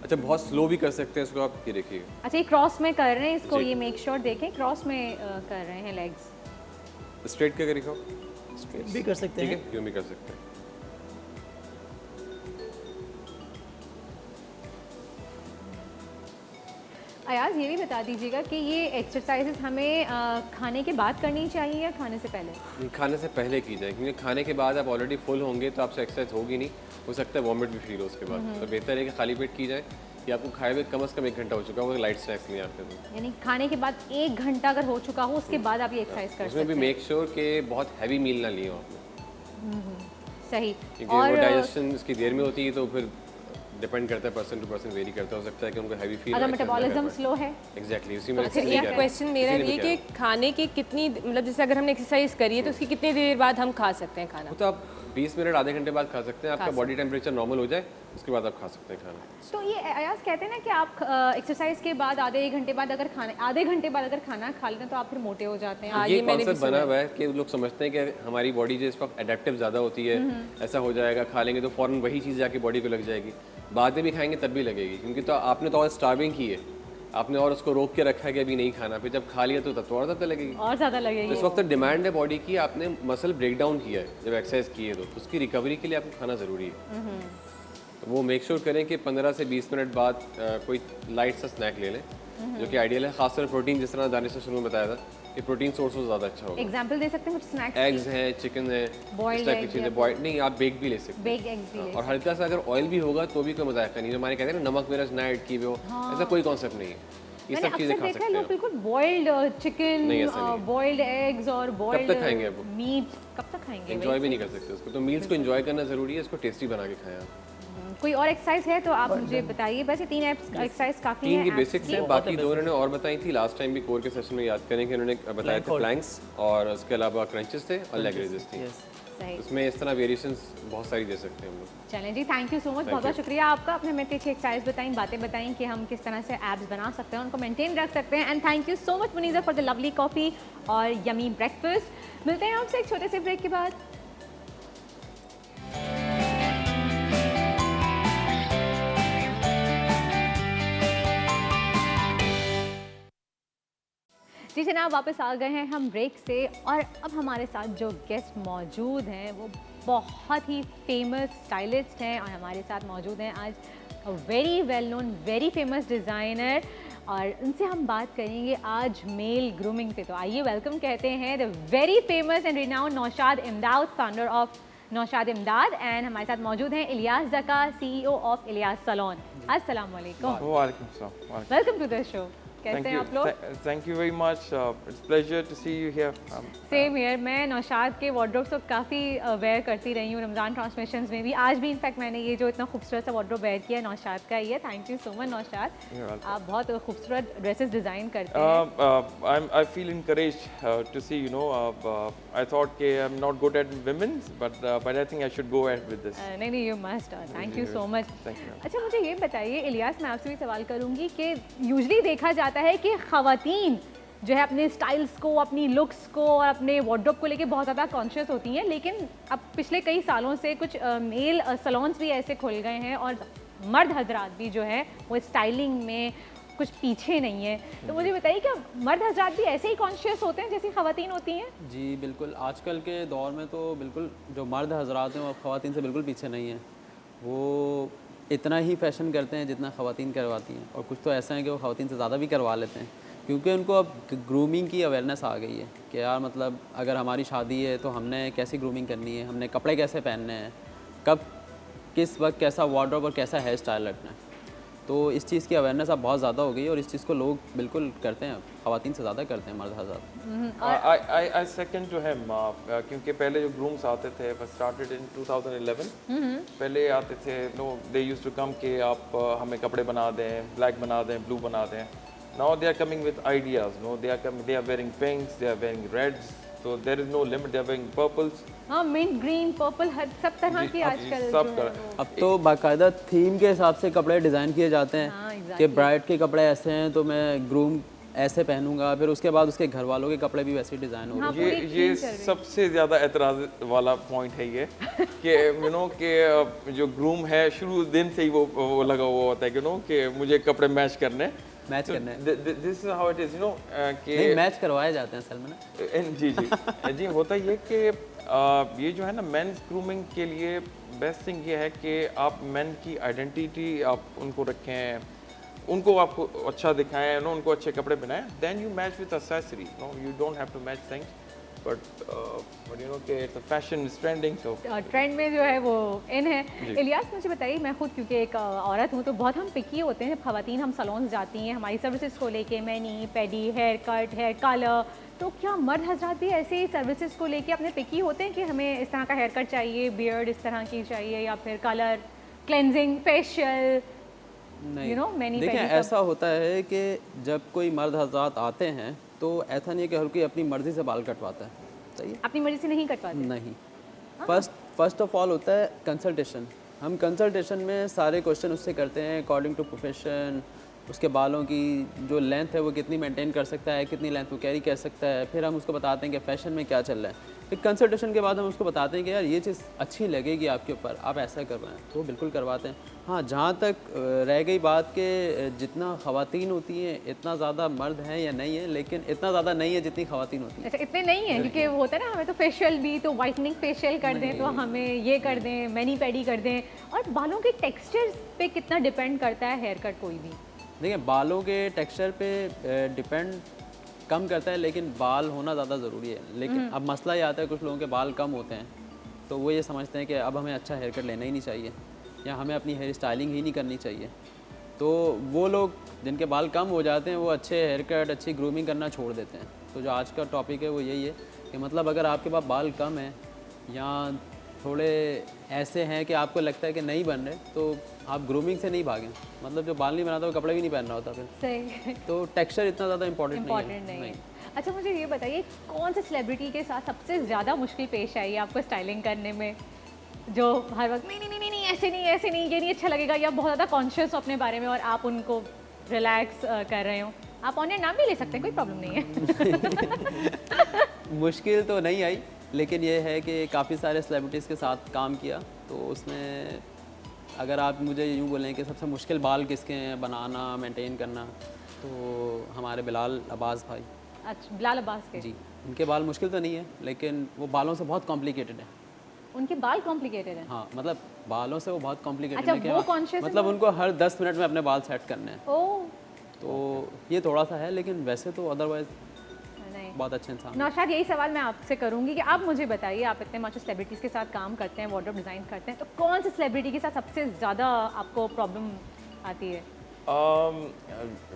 अच्छा, बहुत स्लो भी कर सकते हैं इसको आप, ये देखिए। अच्छा, ये क्रॉस में कर रहे हैं इसको, जी। ये मेक श्योर देखें क्रॉस में कर रहे हैं लेग्स। स्ट्रेट का करिए, स्ट्रेट भी कर सकते ठीक हैं। है, यूँ भी कर सकते हैं। अयाज ये भी बता दीजिएगा कि ये एक्सरसाइजेस हमें खाने के बाद करनी चाहिए या खाने से पहले? खाने से पहले की जाए, क्योंकि खाने के बाद आप ऑलरेडी फुल होंगे तो आपसे एक्सरसाइज होगी नहीं, हो सकता है वॉमिट भी फील हो उसके बाद। तो बेहतर है कि खाली पेट की जाए कि आपको खाए हुए कम से कम 1 घंटा हो चुका होगा, लाइट स्नैक्स नहीं आते तो। यानी खाने के बाद 1 घंटा अगर हो चुका हो उसके बाद आप ये एक्सरसाइज कर उसमें सकते भी हैं। मेक श्योर कि बहुत हैवी मील ना लिए हो आपने, सही। क्योंकि वो और डाइजेशन इसकी देर में होती है, तो फिर डिपेंड करता है, पर्सन टू पर्सन वेरी करता है। हो सकता है कि उनको हैवी फील अगर मेटाबॉलिज्म स्लो है एग्जैक्टली उसी में अच्छा, इसलिए एक कह रहे हैं। क्वेश्चन मेरा इसीलिए ये मैं कह कि रहा हूँ। खाने की कितनी, मतलब जैसे अगर हमने एक्सरसाइज करी है तो उसकी कितनी देर बाद हम खा सकते हैं खाना? वो तो आप 20 मिनट आधे घंटे बाद खा सकते हैं, आपका बॉडी टेम्परेचर नॉर्मल हो जाए उसके बाद आप खा सकते हैं खाना। तो ये अयाज कहते हैं ना कि आप एक्सरसाइज के बाद आधे 1 घंटे बाद अगर खाना खा लेते हैं तो आप फिर मोटे हो जाते हैं। हाँ, ये ये मैंने भी कॉन्सेप्ट बना हुआ है कि लोग समझते हैं कि हमारी बॉडी जो इस वक्त एडेप्टिव ज़्यादा होती है, ऐसा हो जाएगा, खा लेंगे तो फ़ौरन वही चीज़ जाके बॉडी को लग जाएगी, बाद में भी खाएंगे तब भी लगेगी, क्योंकि तो आपने तो और स्टार्विंग की है, आपने और उसको रोक के रखा है कि अभी नहीं खाना, फिर जब खा लिया तो तब तो और ज़्यादा लगेगी। और ज़्यादा तो लगेगी। इस वक्त डिमांड है बॉडी की, आपने मसल ब्रेक डाउन किया है जब एक्सरसाइज की है, तो उसकी रिकवरी के लिए आपको खाना ज़रूरी है। तो वो मेक श्योर करें कि 15 से 20 मिनट बाद कोई लाइट सा स्नैक ले लें, जो कि आइडियल है। खासकर प्रोटीन, जिस तरह दानिश ने शुरू में बताया था कि प्रोटीन सोर्स ज़्यादा अच्छा होगा। एग्जाम्पल दे सकते हैं कुछ स्नैक्स? एग्स हैं, चिकन है, Boiled इस टाइप की egg चीज़ें। या बॉइल्ड नहीं, आप बेक भी ले सकते हैं। बेक एग्स भी ले और हल्का सा अगर ऑयल भी होगा तो भी कोई मजाक नहीं। जो हमारे कहते हैं ना नमक मिर्च ना ऐड की हुई हो, ऐसा कोई कॉन्सेप्ट नहीं है। ये मैंने सब चीज़ें अक्सर खा देखा सकते है लोग हैं। बिल्कुल बॉइल्ड चिकन, नहीं, ऐसा नहीं है। बॉइल्ड एग्स और बॉइल्ड तक खाएंगे आप वो? मीट कब तक खाएंगे? एंजॉय भी नहीं कर सकते उसको, तो मील्स को एंजॉय करना ज़रूरी है, इसको टेस्टी बना के खाएं आप। कोई और एक्सरसाइज है तो आप मुझे बताइए। बस ये 3 एक्सरसाइज काफ़ी 3 हैं की abs बेसिक्स की। हैं, बाकी 2 उन्होंने और बताई थी लास्ट टाइम भी कोर के सेशन में, याद करें कि उन्होंने बताए थे प्लैंक्स और उसके अलावा क्रंचेस थे और लेग रेजेस थी। सही। उसमें इस तरह वेरिएशंस बहुत सारी दे सकते हैं हम लोग। चलें जी, थैंक यू सो मच, बहुत बहुत शुक्रिया आपका। अपने हमें अच्छी एक्सरसाइज बताई, बातें बताई कि हम किस तरह से एब्स बना सकते हैं, उनको मेंटेन रख सकते हैं। And thank you so much Muniza for the lovely coffee और यमी ब्रेकफास्ट। मिलते हैं आपसे एक छोटे से ब्रेक के बाद। जी जनाब, वापस आ गए हैं हम ब्रेक से और अब हमारे साथ जो गेस्ट मौजूद हैं वो बहुत ही फेमस स्टाइलिस्ट हैं और हमारे साथ मौजूद हैं आज very well known, very famous designer, और उनसे हम बात करेंगे आज मेल ग्रूमिंग पे। तो आइए वेलकम कहते हैं the very famous and renowned Naushad इमदाद, फाउंडर ऑफ नौशाद इमदाद, एंड हमारे साथ मौजूद हैं Ilyas Zaka, CEO of Ilyas salon. अस्सलाम वालेकुम, Walaikum salam. Welcome to the show. कैसे Thank हैं you. आप लोग? Thank you very much. It's pleasure to see you here. Same year, मैं नौशाद के वार्डरोब्स तो काफ़ी वेयर करती रही हूँ रमज़ान ट्रांसमिशंस में भी। आज भी इनफैक्ट मैंने ये जो इतना खूबसूरत सा वार्डरोब वेयर किया है नौशाद का ही है। Thank you so much Naushad, You're welcome. आप बहुत खूबसूरत ड्रेसेस डिज़ाइन करते हैं। I feel encouraged to see, I thought I'm not good at women's, but I think I should go ahead with this. नहीं नहीं, you must, thank you so much. Thank you. अच्छा मुझे ये बताइए इलियास, मैं आपसे भी सवाल करूँगी कि यूजली देखा जाता है कि ख़वातीन जो है अपने स्टाइल्स को, अपनी लुक्स को और अपने वार्डरोब को लेके बहुत ज़्यादा कॉन्शियस होती हैं, लेकिन अब पिछले कई सालों से कुछ मेल सैलून्स भी ऐसे खुल गए हैं और मर्द हजरात भी जो है वो स्टाइलिंग में कुछ पीछे नहीं है। तो मुझे बताइए क्या मर्द हजरात भी ऐसे ही कॉन्शियस होते हैं जैसी ख़वातीन होती हैं? जी बिल्कुल, आजकल के दौर में तो बिल्कुल जो मर्द हजरात हैं वो ख़वातीन से बिल्कुल पीछे नहीं हैं। वो इतना ही फ़ैशन करते हैं जितना ख़वातीन करवाती हैं, और कुछ तो ऐसा है कि वो ख़वातीन से ज़्यादा भी करवा लेते हैं, क्योंकि उनको अब ग्रूमिंग की अवेयरनेस आ गई है कि यार मतलब अगर हमारी शादी है तो हमने कैसी ग्रूमिंग करनी है, हमने कपड़े कैसे पहनने हैं, कब किस वक्त कैसा वार्डरोब और कैसा हेयर स्टाइल रखना है। तो इस चीज़ की अवेयरनेस अब बहुत ज़्यादा हो गई है और इस चीज़ को लोग बिल्कुल करते हैं, ख़वातीन से ज़्यादा करते हैं मर्द हज़रात। I second to him, क्योंकि पहले जो grooms आते थे, was started in 2011. पहले आते थे, they used to come कि आप हमें कपड़े बना दें, black बना दें, blue बना दें. Now they are coming with ideas, they are wearing pinks, they are wearing reds, so there is no limit. They are wearing purples. हाँ, मिंट ग्रीन, पर्पल, हर सब तरह की आजकल सब जो है तरह। वो। अब तो बाकायदा थीम के हिसाब से कपड़े डिज़ाइन किए जाते हैं हाँ, exactly. कि ब्राइड के कपड़े ऐसे हैं तो मैं ग्रूम ऐसे पहनूंगा, फिर उसके बाद उसके घर वालों के कपड़े भी वैसे ही डिज़ाइन हो हाँ, रहे हैं। पूरी ये theme चल रही है। सबसे ज़्यादा एतराज़ वाला पॉइंट है ये कि कि जो ग्रूम है शुरू दिन से ही वो लगा हुआ होता है कि मुझे कपड़े मैच करने, मैच करने हैं। This is how it is कि नहीं, मैच करवाए जाते हैं असल में ना। जी जी होता ये कि ये जो है ना मेंस ग्रूमिंग के लिए बेस्ट थिंग ये है कि आप मेन की आइडेंटिटी आप उनको रखें, उनको आपको अच्छा दिखाएं, उनको अच्छे कपड़े पहनाएं, then you match with accessory, you don't have to match things, but कि it's a fashion is trending, so trend में जो है वो इन है। इलियास मुझे बताइए, मैं खुद क्योंकि एक औरत हूँ तो बहुत हम पिकी होते हैं जब ख़वातीन हम सैलून्स जाती हैं हमारी सर्विसेज को लेके, मैनी, पेडी, हेयर कट, हेयर कलर। तो क्या मर्द हजरात भी ऐसे ही सर्विसेज को लेके अपने पिकी होते हैं कि हमें इस तरह का हेयर कट चाहिए, बियर्ड इस तरह की चाहिए, या फिर कलर, क्लेंजिंग, फेशियल, मैनी? देखिए ऐसा होता है कि जब कोई मर्द हजरात आते हैं तो ऐसा नहीं है कि हर कोई अपनी मर्ज़ी से बाल कटवाता है, सही है? अपनी मर्जी से नहीं कटवाते? नहीं, फर्स्ट ऑफ ऑल होता है कंसल्टेशन। हम कंसल्टेशन में सारे क्वेश्चन उससे करते हैं अकॉर्डिंग टू प्रोफेशन, उसके बालों की जो लेंथ है वो कितनी मेंटेन कर सकता है, कितनी लेंथ वो कैरी कर सकता है, फिर हम उसको बताते हैं कि फ़ैशन में क्या चल रहा है। फिर कंसल्टेशन के बाद हम उसको बताते हैं कि यार ये चीज़ अच्छी लगेगी आपके ऊपर, आप ऐसा करवाएं, तो बिल्कुल करवाते हैं। हाँ, जहाँ तक रह गई बात कि जितना ख़वातीन होती हैं इतना ज़्यादा मर्द हैं या नहीं है, लेकिन इतना ज़्यादा नहीं है जितनी ख़वातीन होती हैं। अच्छा, इतने नहीं है, क्योंकि वो होता है ना हमें तो फेशियल भी, तो वाइटनिंग फेशियल कर दें, तो हमें ये कर दें, मैनी पेडी कर दें। और बालों के टेक्सचर पे कितना डिपेंड करता है हेयर कट कोई भी? देखिए बालों के टेक्सचर पे डिपेंड कम करता है, लेकिन बाल होना ज़्यादा ज़रूरी है। लेकिन अब मसला ये आता है कुछ लोगों के बाल कम होते हैं तो वो ये समझते हैं कि अब हमें अच्छा हेयर कट लेना ही नहीं चाहिए या हमें अपनी हेयर स्टाइलिंग ही नहीं करनी चाहिए। तो वो लोग जिनके बाल कम हो जाते हैं वो अच्छे हेयर कट, अच्छी ग्रूमिंग करना छोड़ देते हैं। तो जो आज का टॉपिक है वो यही है कि मतलब अगर आपके पास बाल कम है या थोड़े ऐसे हैं कि आपको लगता है कि नहीं बन रहे, तो आप ग्रूमिंग से नहीं भागें। मतलब जो बाल नहीं बनाता वो कपड़े भी नहीं पहन रहा होता फिर। सही, तो टेक्सचर इतना ज़्यादा इम्पोर्टेंट इम्पॉर्टेंट नहीं है। अच्छा मुझे ये बताइए, कौन से सेलिब्रिटी के साथ सबसे ज़्यादा मुश्किल पेश आई है आपको स्टाइलिंग करने में, जो हर वक्त नहीं नहीं नहीं नहीं ऐसे नहीं, ऐसे नहीं, ये नहीं अच्छा लगेगा, या बहुत ज़्यादा कॉन्शियस हो अपने बारे में और आप उनको रिलैक्स कर रहे हो? आप ऑनलाइन नाम भी ले सकते हैं, कोई प्रॉब्लम नहीं है। मुश्किल तो नहीं आई, लेकिन ये है कि काफ़ी सारे सेलिब्रिटीज़ के साथ काम किया, तो उसमें अगर आप मुझे यूँ बोलें कि सबसे मुश्किल बाल किसके हैं बनाना, मेंटेन करना, तो हमारे बिलाल अब्बास भाई। अच्छा, बिलाल अब्बास के? जी, उनके बाल मुश्किल तो नहीं है, लेकिन वो बालों से बहुत कॉम्प्लिकेटेड है। उनके बाल कॉम्प्लिकेटेड हैं। हाँ, मतलब बालों से वो बहुत कॉम्प्लिकेटेड अच्छा, है कि वो हाँ, conscious है मतलब उनको हर 10 मिनट में अपने बाल सेट करने हैं, ओह तो ये थोड़ा सा है, लेकिन वैसे तो अदरवाइज नहीं। बहुत अच्छे इंसान हैं। नौशाद, यही सवाल मैं आपसे करूंगी कि आप मुझे बताइए, आप इतने मच सेलिब्रिटीज़ के साथ काम करते हैं, वार्डरोब डिज़ाइन करते हैं, तो कौन से सेलिब्रिटी के साथ सबसे ज़्यादा आपको प्रॉब्लम आती है?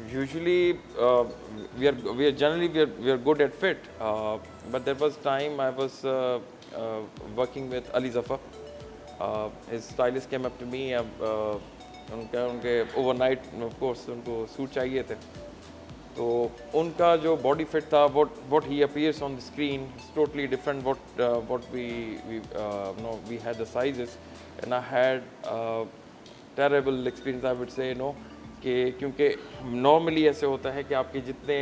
Usually, we are generally we are good at fit. But there was time I was working with Ali Zafar. His stylist came up to me. उनके overnight, of course, उनको सूट चाहिए थे. तो उनका जो बॉडी फिट था, what he appears on the screen is totally different what we had the sizes, and I had terrible experience, I would say, कि क्योंकि नॉर्मली ऐसे होता है कि आपके जितने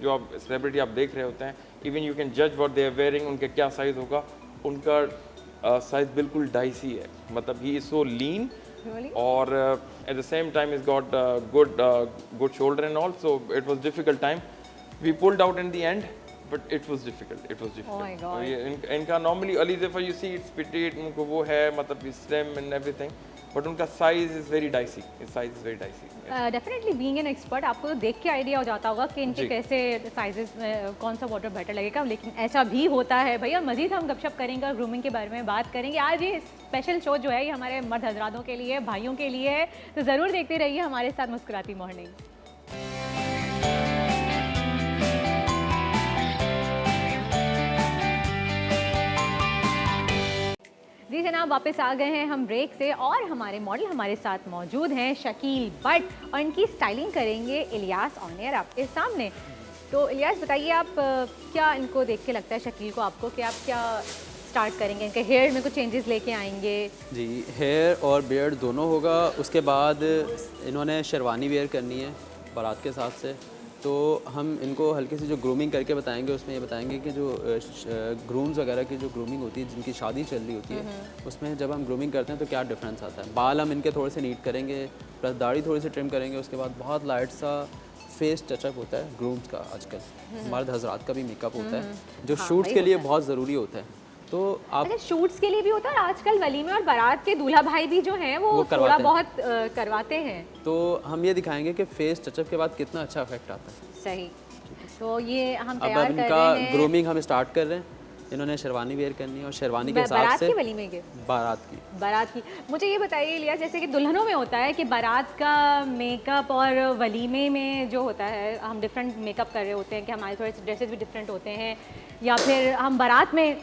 जो आप सेलिब्रिटी आप देख रहे होते हैं, इवन यू कैन जज व्हाट दे आर वेयरिंग, उनके क्या साइज़ होगा, उनका साइज़ बिल्कुल डाइसी है, मतलब ही इज़ सो लीन और at the same time is got good shoulder and all, so it was difficult time. We pulled out in the end, but it was difficult. इनका normally Ali Zafar you see it's petite, उनको वो है मतलब slim and everything, but उनका size is very dicey. Definitely being an expert आपको तो देख के आइडिया हो जाता होगा कि इनके कैसे साइजेस कौन सा वाटर बेटर लगेगा, लेकिन ऐसा भी होता है भैया. मजीद हम गपशप करेंगे और ग्रूमिंग के बारे में बात करेंगे. आज ये स्पेशल शो जो है ये हमारे मर्द हजरातों के लिए, भाइयों के लिए है, तो ज़रूर देखते रहिए हमारे साथ मुस्कुराती मॉर्निंग. जी जनाब, वापस आ गए हैं हम ब्रेक से और हमारे मॉडल हमारे साथ मौजूद हैं शकील भट्ट, और इनकी स्टाइलिंग करेंगे इलियास ऑनियर आपके सामने. तो इलियास बताइए, आप क्या इनको देख के लगता है शकील को आपको कि आप क्या स्टार्ट करेंगे? इनके हेयर में कुछ चेंजेस लेके आएंगे? जी, हेयर और बियर्ड दोनों होगा. उसके बाद इन्होंने शेरवानी वेयर करनी है बारात के साथ से, तो हम इनको हल्की सी जो ग्रूमिंग करके बताएंगे, उसमें ये बताएंगे कि जो ग्रूम्स वगैरह की जो ग्रूमिंग होती है, जिनकी शादी चल रही होती है, उसमें जब हम ग्रूमिंग करते हैं तो क्या डिफरेंस आता है. बाल हम इनके थोड़े से नीट करेंगे, प्लस दाढ़ी थोड़ी सी ट्रिम करेंगे. उसके बाद बहुत लाइट सा फेस टचअप होता है ग्रूम्स का. आजकल मर्द हजरात का भी मेकअप होता है जो शूट्स के लिए बहुत ज़रूरी होता है. तो आप अच्छा, शूट्स के लिए भी होता है, और आजकल वलीमे और बारात के दूल्हा भाई भी जो हैं वो थोड़ा बहुत करवाते हैं. तो हम ये दिखाएंगे कि फेस टचअप के बाद कितना अच्छा इफेक्ट आता है. सही. तो ये हम अब तैयार कर इनका रहे हैं. ग्रूमिंग हम स्टार्ट कर रहे हैं. इन्होंने शेरवानी वेयर करनी है और शेरवानी के हिसाब बारात से की वलीमे के बारात की. मुझे ये बताइए लिया, जैसे कि दुल्हनों में होता है कि बारात का मेकअप और वलीमे में जो होता है हम डिफरेंट मेकअप कर रहे होते हैं, कि हमारे थोड़े से ड्रेसेस भी डिफरेंट होते हैं, या फिर हम बारात में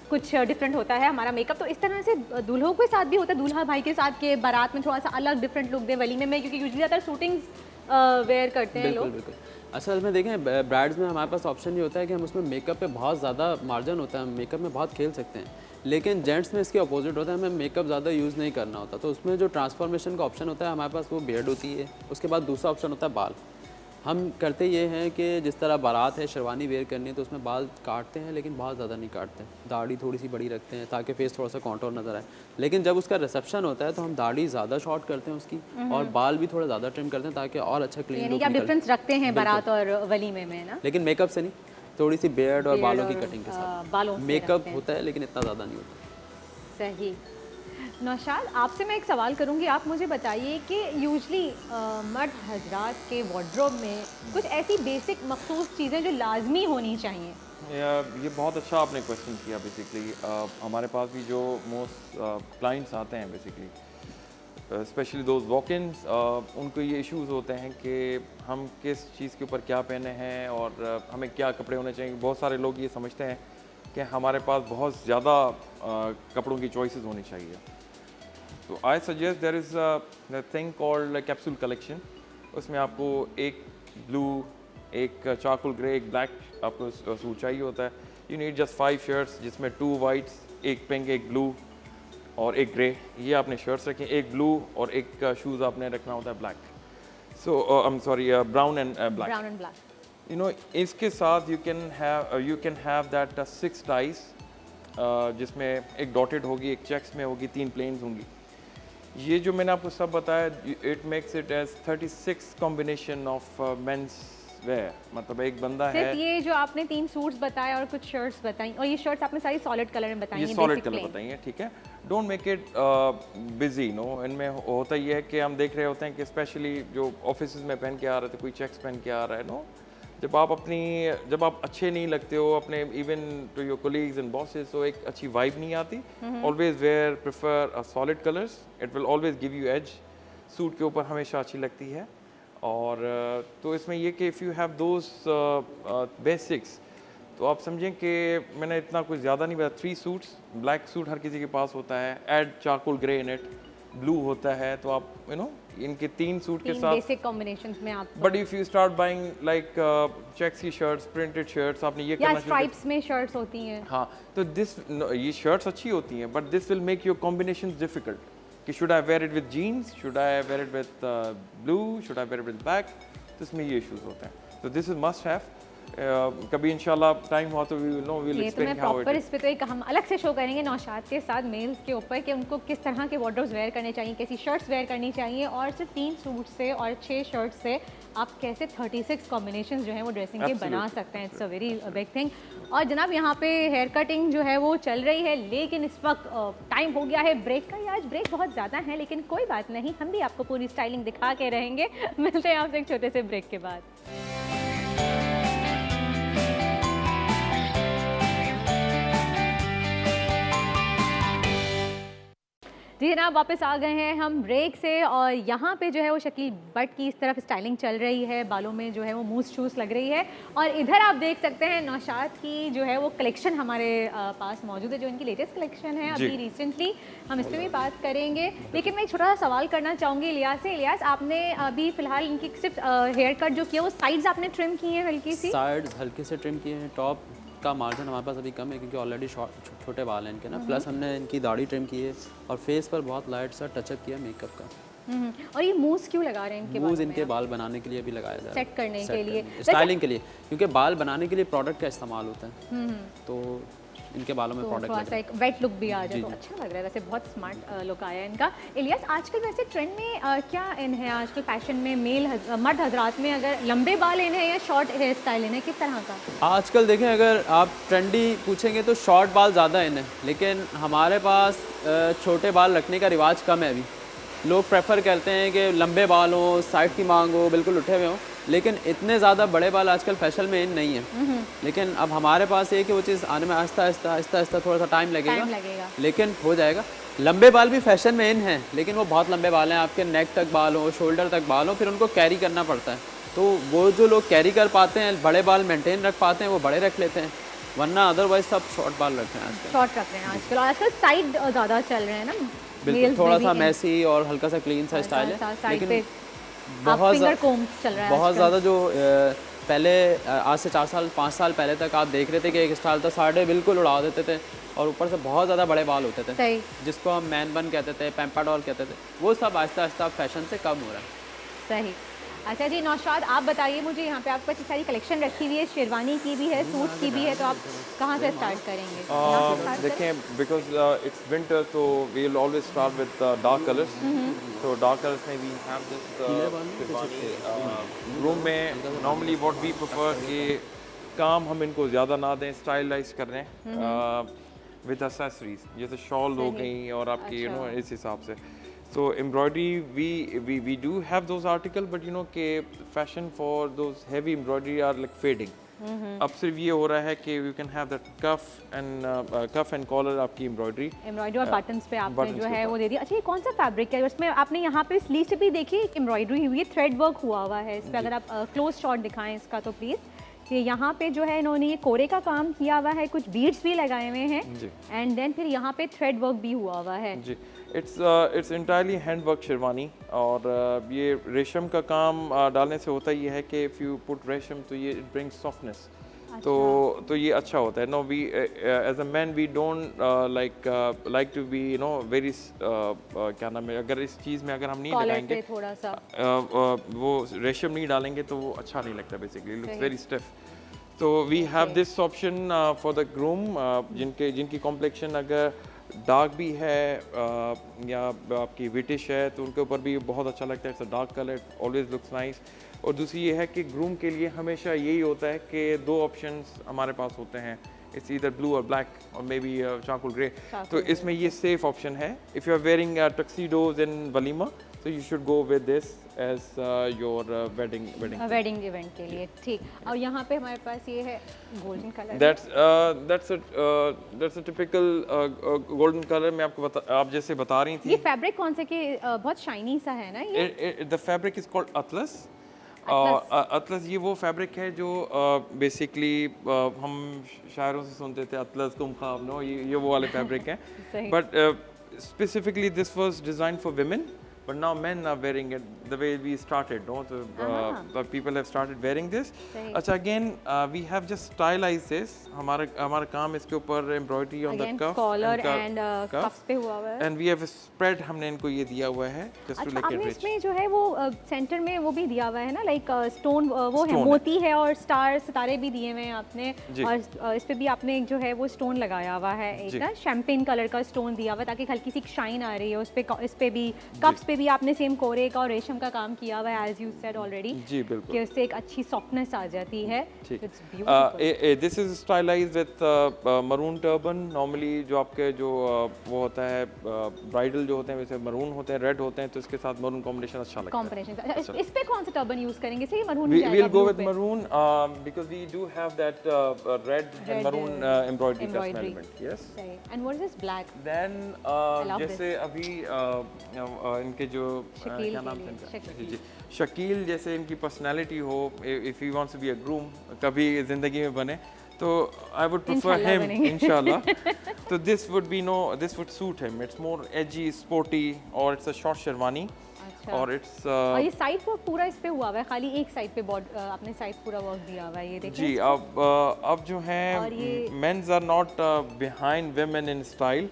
कुछ डिफरेंट होता है हमारा मेकअप. तो इस तरह से दूल्हों के साथ भी होता है, दूल्हा भाई के साथ के बारात में थोड़ा सा अलग डिफरेंट लुक दे वलीमे में, क्योंकि यूजुअली ज़्यादातर शूटिंग्स वेयर करते हैं लोग. बिल्कुल. असल में देखें, ब्राइड्स में हमारे पास ऑप्शन ये होता है कि हम उसमें मेकअप पे बहुत ज़्यादा मार्जिन होता है, हम मेकअप में बहुत खेल सकते हैं. लेकिन जेंट्स में इसके अपोजिट होता है, हमें मेकअप ज़्यादा यूज़ नहीं करना होता. तो उसमें जो ट्रांसफॉर्मेशन का ऑप्शन होता है हमारे पास, वो बियर्ड होती है. उसके बाद दूसरा ऑप्शन होता है बाल. हम करते ये हैं कि जिस तरह बारात है, शेरवानी वेयर करनी है, तो उसमें बाल काटते हैं, लेकिन बहुत ज़्यादा नहीं काटते. दाढ़ी थोड़ी सी बड़ी रखते हैं ताकि फेस थोड़ा सा कॉन्टोर नज़र आए. लेकिन जब उसका रिसेप्शन होता है तो हम दाढ़ी ज़्यादा शॉर्ट करते हैं उसकी, और बाल भी थोड़ा ज़्यादा ट्रिम करते हैं ताकि और अच्छा क्लीन यानी लुक कि आप निकले. डिफरेंस रखते हैं बारात और वलीमे में ना? लेकिन मेकअप से नहीं, थोड़ी सी बियर्ड और बालों की और, कटिंग के साथ. बालों से मेकअप रखते हैं. होता है लेकिन इतना ज़्यादा नहीं होता. सही. नौशाद, आपसे मैं एक सवाल करूंगी, आप मुझे बताइए कि यूजली मर्द हजरात के वार्डरोब में कुछ ऐसी बेसिक मखसूस चीज़ें जो लाजमी होनी चाहिए? ये बहुत अच्छा आपने क्वेश्चन किया. बेसिकली हमारे पास भी जो मोस्ट क्लाइंट्स आते हैं, बेसिकली स्पेशली दोज वॉक-इन्स, उनको ये इश्यूज़ होते हैं कि हम किस चीज़ के ऊपर क्या पहने हैं और हमें क्या कपड़े होने चाहिए. बहुत सारे लोग ये समझते हैं कि हमारे पास बहुत ज़्यादा कपड़ों की चॉइसेस होनी चाहिए. तो I suggest there is a thing called capsule collection. उसमें आपको एक ब्लू, एक चारकोल ग्रे, एक ब्लैक आपको सूट चाहिए होता है. यू नीड जस्ट 5 शर्ट्स, जिसमें 2 वाइट्स, एक पिंक, एक ब्लू और एक ग्रे. ये आपने शर्ट्स रखें. एक ब्लू और एक शूज़ आपने रखना होता है black. So I am sorry, brown and black. You know, इसके साथ you can have that 6 ties, जिसमें एक डॉटेड होगी, एक चेक्स में होगी, 3 प्लेन्स होंगी. ये जो मैंने आपको सब बताया, it makes it as 36 combination of men's wear, मतलब एक बंदा है, सिर्फ ये जो आपने 3 सूट्स बताए और कुछ शर्ट्स बताई, और ये शर्ट्स आपने सारी सॉलिड कलर में बताई ये हैं, सॉलिड basic कलर plain। बताई हैं, ठीक है। Don't make it busy, no. इनमें होता ये है कि हम देख रहे होते हैं कि स्पेशली जो ऑफिस में पहन के आ रहे थे, कोई चेक्स पहन के आ रहा है, नो। जब आप अच्छे नहीं लगते हो अपने, even to your colleagues and bosses, तो एक अच्छी वाइब नहीं आती। Always wear prefer solid colours, it will always give you edge. Suit के ऊपर हमेशा अच्छी लगती है। और तो इसमें ये कि if you have those basics, तो आप समझें कि मैंने इतना कुछ ज़्यादा नहीं बताया। 3 सूट्स, ब्लैक सूट हर किसी के पास होता है, add charcoal grey in it, blue होता है, तो आप इनके 3 सूट के 3 साथ। बेसिक कॉम्बिनेशंस में आप, but if you start buying like checks की शर्ट्स, प्रिंटेड शर्ट्स, आपने ये या करना शुरू कर- स्ट्राइप्स में शर्ट्स होती हैं। हाँ, तो ये शर्ट्स अच्छी होती हैं, but this will make your combinations difficult कि should I wear it with jeans, should I wear it with blue, should I wear it with black, तो इसमें ये इश्यूज होते हैं। तो दिस इज मस्ट हैव। कभी इंशाल्लाह टाइम हुआ तो we will know, we will ये तो मैं एक्सप्लेन हाउ प्रॉपर इट इस पे तो एक हम अलग से शो करेंगे नौशाद के साथ मेल्स के ऊपर कि उनको किस तरह के वार्डरोब्स वेयर करने चाहिए, कैसी शर्ट्स वेयर करनी चाहिए, और सिर्फ 3 सूट से और 6 शर्ट से आप कैसे 36 कॉम्बिनेशंस जो हैं वो ड्रेसिंग के बना सकते हैं। It's a very big thing. और जनाब यहाँ पे हेयर कटिंग जो है वो चल रही है, लेकिन इस वक्त टाइम हो गया है ब्रेक का। आज ब्रेक बहुत ज़्यादा है, लेकिन कोई बात नहीं, हम भी आपको पूरी स्टाइलिंग दिखा के रहेंगे। मिलते हैं आपसे एक छोटे से ब्रेक के बाद। जी जनाब, वापस आ गए हैं हम ब्रेक से, और यहाँ पे जो है वो शकील बट की इस तरफ स्टाइलिंग चल रही है, बालों में जो है वो मूस शूस लग रही है। और इधर आप देख सकते हैं नौशाद की जो है वो कलेक्शन हमारे पास मौजूद है, जो इनकी लेटेस्ट कलेक्शन है अभी रिसेंटली, हम इस पर भी बात करेंगे। लेकिन मैं एक छोटा सा सवाल करना चाहूँगी इलियास से। इलियास, आपने अभी फ़िलहाल इनकी सिर्फ हेयर कट जो किया वो साइड्स आपने ट्रिम की हैं हल्की सी? साइड्स हल्के से ट्रिम किए हैं, टॉप का मार्जिन हमारे पास अभी कम है क्योंकि ऑलरेडी छोटे बाल हैं इनके ना, प्लस हमने इनकी दाढ़ी ट्रिम की है और फेस पर बहुत लाइट सा टचअप किया मेकअप का। और ये मूस क्यों लगा रहे हैं इनके मूज इनके बाल बनाने के लिए भी लगाया जा रहा है, सेट करने के लिए, स्टाइलिंग के लिए, क्योंकि बाल बनाने के लिए प्रोडक्ट का इस्तेमाल होता है, तो इनके बालों में तो प्रोडक्ट थोड़ा सा एक वेट लुक भी आ जाए तो अच्छा लग रहा है। वैसे बहुत स्मार्ट लुक आया है इनका। इलियास, आजकल वैसे ट्रेंड में क्या इन है आजकल फैशन में, मर्द हजरात में, अगर लंबे बाल इन है या शॉर्ट हेयर स्टाइल इन है, किस तरह का? आजकल देखें, अगर आप ट्रेंडी पूछेंगे तो शॉर्ट बाल ज़्यादा इन है, लेकिन हमारे पास छोटे बाल रखने का रिवाज कम है अभी। लोग प्रेफर करते हैं कि लंबे बाल हो, साइड की मांग हो, बिल्कुल उठे हुए हों, लेकिन इतने ज़्यादा बड़े बाल आजकल फैशन में इन नहीं है। लेकिन अब हमारे पास ये कि वो चीज़ आने में आहिस्ता आहिस्ता थोड़ा सा टाइम लगेगा, लेकिन हो जाएगा। लंबे बाल भी फैशन में इन हैं, लेकिन वो बहुत लंबे बाल हैं, आपके नेक तक बाल हो, शोल्डर तक बाल हो, फिर उनको कैरी करना पड़ता है। तो वो जो लोग कैरी कर पाते हैं, बड़े बाल मेंटेन रख पाते हैं, वो बड़े रख लेते हैं, वरना अदरवाइज सब शॉर्ट बाल रखते हैं आजकल। शॉर्ट रख रहे हैं आजकल, और आजकल साइड ज़्यादा चल रहे हैं ना, बिल्कुल थोड़ा सा मैसी और हल्का सा क्लीन सा स्टाइल है, लेकिन बहुत ज़्यादा जो पहले आज से 4 साल 5 साल पहले तक आप देख रहे थे कि एक स्टाइल था, साढ़े बिल्कुल उड़ा देते थे और ऊपर से बहुत ज़्यादा बड़े बाल होते थे, जिसको हम मैन बन कहते थे, पैम्पाडॉल कहते थे, वो सब आहिस्ता आहिस्ता फैशन से कम हो रहा है। सही। अच्छा जी नौशाद, आप बताइए मुझे, यहाँ पे आपको इतनी सारी कलेक्शन रखी हुई है, शेरवानी की भी है, सूट की भी है, तो आप कहाँ से स्टार्ट करेंगे? देखें, बिकॉज इट्स विंटर तो we will always start with dark colours. तो डार्क कलर्स में we have this sherwani. Room में नॉर्मली व्हाट वी प्रेफर कि काम हम इनको ज़्यादा ना दें, स्टाइलाइज कर रहे हैं विद एक्सेसरीज, जैसे शॉल हो गई और आपकी इस हिसाब से। So embroidery, we do have those articles, but you know कि fashion for those heavy embroidery are like fading. अब सिर्फ ये हो रहा है कि you can have that cuff and collar आपकी embroidery और बटन्स पे आपने जो है वो दे दिया। अच्छा, ये कौन सा फैब्रिक है? उसमें आपने यहाँ पे स्लीव्स भी देखी, एम्ब्रॉयडरी हुई है, थ्रेड वर्क हुआ है इस पे। अगर आप क्लोज शॉट दिखाएं इसका तो प्लीज़। कि यहाँ पे जो है इन्होंने ये कोरे का काम किया हुआ है, कुछ बीड्स भी लगाए हुए हैं, एंड देन फिर यहाँ पे थ्रेड वर्क भी हुआ हुआ है जी। It's entirely hand work sherwani, और ये रेशम का काम डालने से होता ये है कि इफ़ यू पुट रेशम तो ये इट ब्रिंग्स सॉफ्टनेस, तो ये अच्छा होता है। No, we as a man we don't like to be very क्या नाम है, अगर इस चीज़ में अगर हम नहीं लगाएंगे थोड़ा सा वो रेशम नहीं डालेंगे तो वो अच्छा नहीं लगता, बेसिकली लुक्स वेरी स्टिफ। तो we have this option for the groom, जिनकी कॉम्प्लेक्शन अगर डार्क भी है या आपकी विटिश है तो उनके ऊपर भी बहुत अच्छा लगता है। It's a dark colour, always looks nice. और दूसरी ये है कि ग्रूम के लिए हमेशा यही होता है कि 2 ऑप्शंस हमारे पास होते हैं, इट्स ईदर ब्लू और ब्लैक और मे बी चारकोल ग्रे। तो इसमें ये सेफ ऑप्शन है। If you are wearing tuxedos in walima तो you should go with this as your wedding event के लिए, ठीक। और यहाँ पे हमारे पास ये है golden colour. That's a typical golden colour. मैं आपको आप जैसे बता रही थी, ये फैब्रिक कौन से के बहुत शाइनी सा है ना ये? द फैब्रिक इज कॉल्ड अतलस। अतलस ये वो फैब्रिक है जो बेसिकली हम शायरों से सुनते थे, अतलस कुम ख्वाब नो, ये वो वाले फैब्रिक हैं। But specifically this was designed for women, but now men are wearing it the way we started, no? So people have started wearing this. अच्छा, again we have just stylized this. हमारा काम इसके ऊपर embroidery on the cuff, collar and cuffs पे हुआ हुआ है। and we have a spread, हमने इनको ये दिया हुआ है just to अच्छा, make it आपने rich. इसमें जो है वो सेंटर में वो भी दिया हुआ है ना, लाइक स्टोन वो है, मोती है और स्टार सितारे भी दिए हुए हैं आपने। और इस पे भी आपने जो है वो स्टोन लगाया हुआ है, एक ना शैम्पेन कलर का स्टोन दिया हुआ है ताकि हल्की सी शाइन आ रही है इस पे भी। कप्स पे भी आपने सेम कोरे का और रेशम का काम किया हुआ है, एज यू सेड ऑलरेडी। जी बिल्कुल, कि उससे एक अच्छी सॉफ्टनेस आ जाती है। It's beautiful. This is stylised with maroon turban. Normally जो आपके जो वो होता है ब्राइडल जो होते हैं वैसे मरून होते हैं, रेड होते हैं, तो इसके साथ मरून कॉम्बिनेशन अच्छा लगता है। कॉम्बिनेशन इस पे कौन सा टर्बन यूज करेंगे? सही maroon we will go with maroon because we do have that red and maroon embroidery custom element. Yes. And what is this black? Then जैसे अभी इनके जो क्या नाम है, जी शकील, जैसे इनकी पर्सनालिटी हो, if he wants to be a groom, कभी जिंदगी में बने तो आई वुड प्रेफर हिम इंशाल्लाह। तो this would suit him. It's more AG, sporty और इट्स अ शॉर्ट शेरवानी। और इट्स और ये साइड वर्क पूरा इस पे हुआ हुआ है, खाली एक साइड पे आपने साइड पूरा वर्क दिया हुआ है, ये देखिए जी। अब जो है men's are not behind women in style,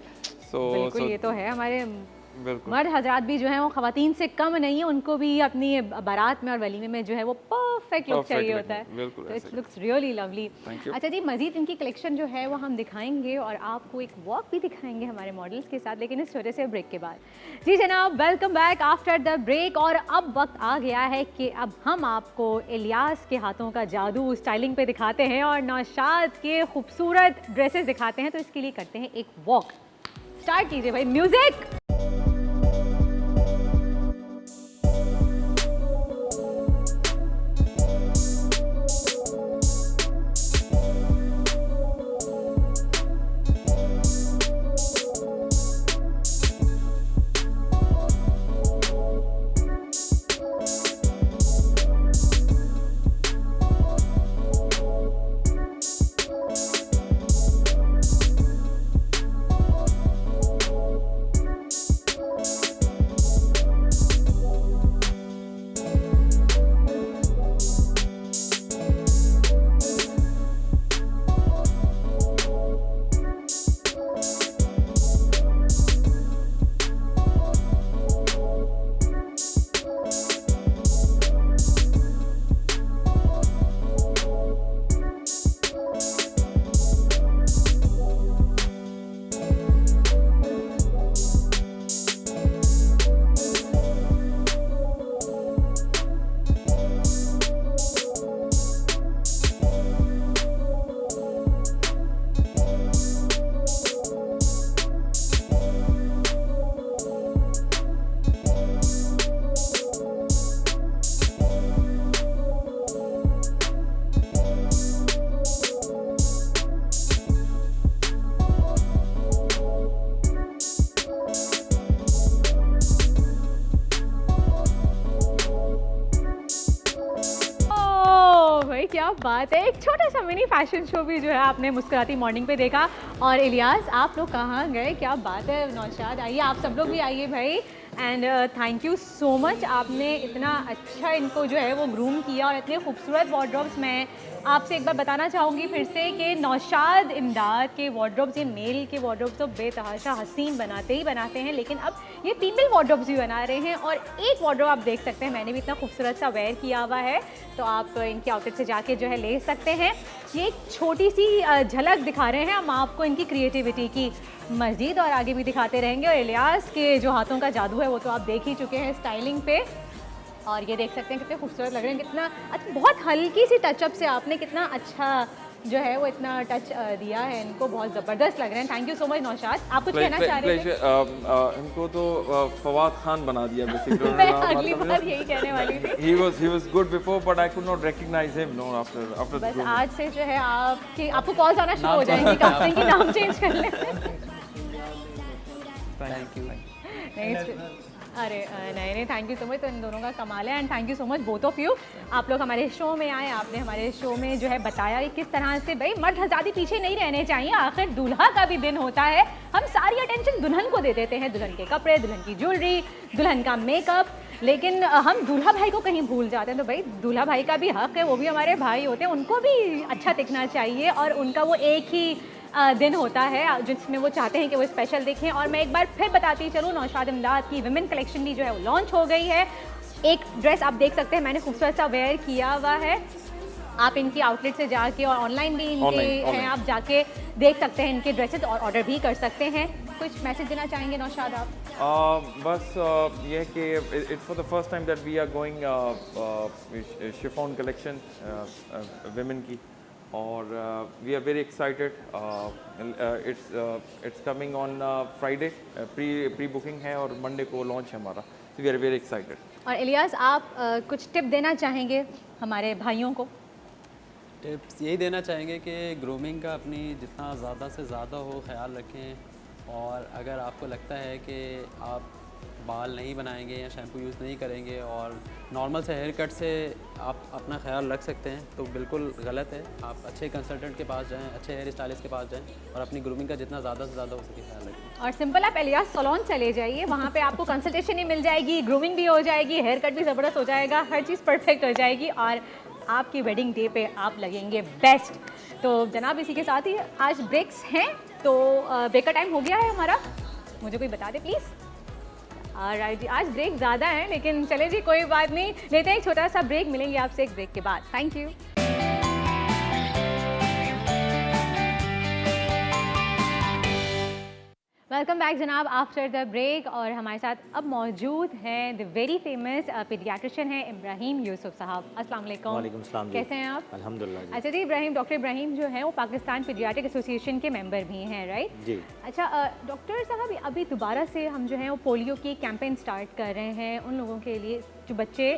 so बिल्कुल ये तो है, हमारे बिल्कुल मर्द हजरात भी जो है वो खवातीन से कम नहीं है, उनको भी अपनी बारात में और वलीमे में जो है वो परफेक्ट लुक चाहिए होता है। बिल्कुल, तो इट लुक्स रियली लवली। अच्छा जी, मजीद इनकी कलेक्शन जो है वो हम दिखाएंगे और आपको एक वॉक भी दिखाएंगे हमारे मॉडल्स के साथ, लेकिन इस छोटे से ब्रेक के बाद। जी जनाब, welcome back after the break. और अब वक्त आ गया है कि अब हम आपको इलियास के हाथों का जादू स्टाइलिंग पे दिखाते हैं और नौशाद के खूबसूरत ड्रेसेस दिखाते हैं। तो इसके लिए करते हैं एक वॉक। स्टार्ट कीजिए भाई, म्यूजिक। क्या बात है, एक छोटा सा मिनी फैशन शो भी जो है आपने मुस्कुराती मॉर्निंग पे देखा। और इलियास, आप लोग कहाँ गए? क्या बात है। नौशाद आइए, आप सब लोग भी आइए भाई। And thank you so much, आपने इतना अच्छा इनको जो है वो ग्रूम किया और इतने खूबसूरत वार्डरोब्स। मैं आपसे एक बार बताना चाहूँगी फिर से कि नौशाद इमदाद के वार्डरोब्स, ये मेल के वार्डरोब्स तो बेतहाशा हसीन बनाते ही बनाते हैं, लेकिन अब ये फीमेल वार्डरोब्स भी बना रहे हैं। और एक वार्डरोब आप देख सकते हैं, मैंने भी इतना खूबसूरत सा वेयर किया हुआ है, तो आप इनके आउटलेट से जाके जो है ले सकते हैं। ये एक छोटी सी झलक दिखा रहे हैं हम आपको इनकी क्रिएटिविटी की। मज़ीद और आगे भी दिखाते रहेंगे। और इलियास के जो हाथों का जादू है वो तो आप देख ही चुके हैं स्टाइलिंग पे, और ये देख सकते हैं कितने खूबसूरत लग रहे हैं, कितना अच्छा, बहुत हल्की सी टचअप से आपने कितना अच्छा जो है वो इतना टच दिया है इनको, बहुत ज़बरदस्त लग रहे हैं। Thank you so much Naushad. आप कुछ कहना चाह रहे थे? इनको तो फवाद खान बना दिया बेसिकली। मैं अगली बार यही कहने वाली थी। he was good before but I could not recognize him no after the बस grooming. आज से जो है आपको कॉल्स आना शुरू हो जाएंगी कास्टिंग की, नाम चेंज कर लें। Thank you. नहीं, अरे नहीं थैंक यू सो मच, तो इन दोनों का कमाल है। And thank you so much both of you, आप लोग हमारे शो में आए, आपने हमारे शो में जो है बताया कि किस तरह से भाई मर्द हज़ादी पीछे नहीं रहने चाहिए, आखिर दूल्हा का भी दिन होता है, हम सारी अटेंशन दुल्हन को दे देते हैं, दुल्हन के कपड़े, दुल्हन की ज्वेलरी, दुल्हन का मेकअप, लेकिन हम दूल्हा भाई को कहीं भूल जाते हैं। तो भाई दूल्हा भाई का भी हक है, वो भी हमारे भाई होते हैं, उनको भी अच्छा दिखना चाहिए, और उनका वो एक ही दिन होता है जिसमें वो चाहते हैं कि वो स्पेशल दिखें। और मैं एक बार फिर बताती चलूँ, नौशाद इमदाद की विमेन कलेक्शन भी जो है वो लॉन्च हो गई है। एक ड्रेस आप देख सकते हैं मैंने खूबसूरत सा वेयर किया हुआ है, आप इनकी आउटलेट से जाके और ऑनलाइन भी इनके हैं, आप जाके देख सकते हैं इनके ड्रेसेस और ऑर्डर भी कर सकते हैं। कुछ मैसेज देना चाहेंगे नौशाद आप? बस ये है कि it's for the first time that we are going chiffon collection women की, और we are very excited. It's coming on Friday, pre booking है और मंडे को लॉन्च है हमारा, वी आर वेरी एक्साइटेड। और इलियास आप कुछ टिप देना चाहेंगे हमारे भाइयों को? टिप्स यही देना चाहेंगे कि ग्रूमिंग का अपनी जितना ज़्यादा से ज़्यादा हो ख्याल रखें, और अगर आपको लगता है कि आप बाल नहीं बनाएंगे या शैम्पू यूज़ नहीं करेंगे और नॉर्मल से हेयर कट से आप अपना ख्याल रख सकते हैं, तो बिल्कुल गलत है। आप अच्छे कंसल्टेंट के पास जाएं, अच्छे हेयर स्टाइलिस्ट के पास जाएं, और अपनी ग्रूमिंग का जितना ज़्यादा से ज़्यादा हो सके ख्याल रखें। और सिंपल आप इलियास सैलून चले जाइए, वहाँ पे आपको कंसल्टेशन ही मिल जाएगी, ग्रूमिंग भी हो जाएगी, हेयर कट भी ज़बरदस्त हो जाएगा, हर चीज़ परफेक्ट हो जाएगी, और आपकी वेडिंग डे पे आप लगेंगे बेस्ट। तो जनाब इसी के साथ ही आज ब्रेक्स हैं, तो ब्रेक का टाइम हो गया है हमारा, मुझे कोई बता दे प्लीज़। राइट जी, आज ब्रेक ज़्यादा है, लेकिन चले जी कोई बात नहीं, लेते हैं एक छोटा सा ब्रेक, मिलेंगे आपसे एक ब्रेक के बाद। Thank you. वेलकम बैक जनाब आफ्टर द ब्रेक, और हमारे साथ अब मौजूद हैं द वेरी फेमस पीडियाट्रिशियन हैं इब्राहिम यूसुफ साहब। अस्सलाम वालेकुम। वालेकुम सलाम जी। कैसे हैं आप? अल्हम्दुलिल्लाह जी। अच्छा जी, डॉक्टर इब्राहिम जो है वो पाकिस्तान पीडियाट्रिक एसोसिएशन के मेंबर भी हैं, राइट जी। अच्छा डॉक्टर साहब, अभी दोबारा से हम जो है वो पोलियो की कैंपेन स्टार्ट कर रहे हैं उन लोगों के लिए जो बच्चे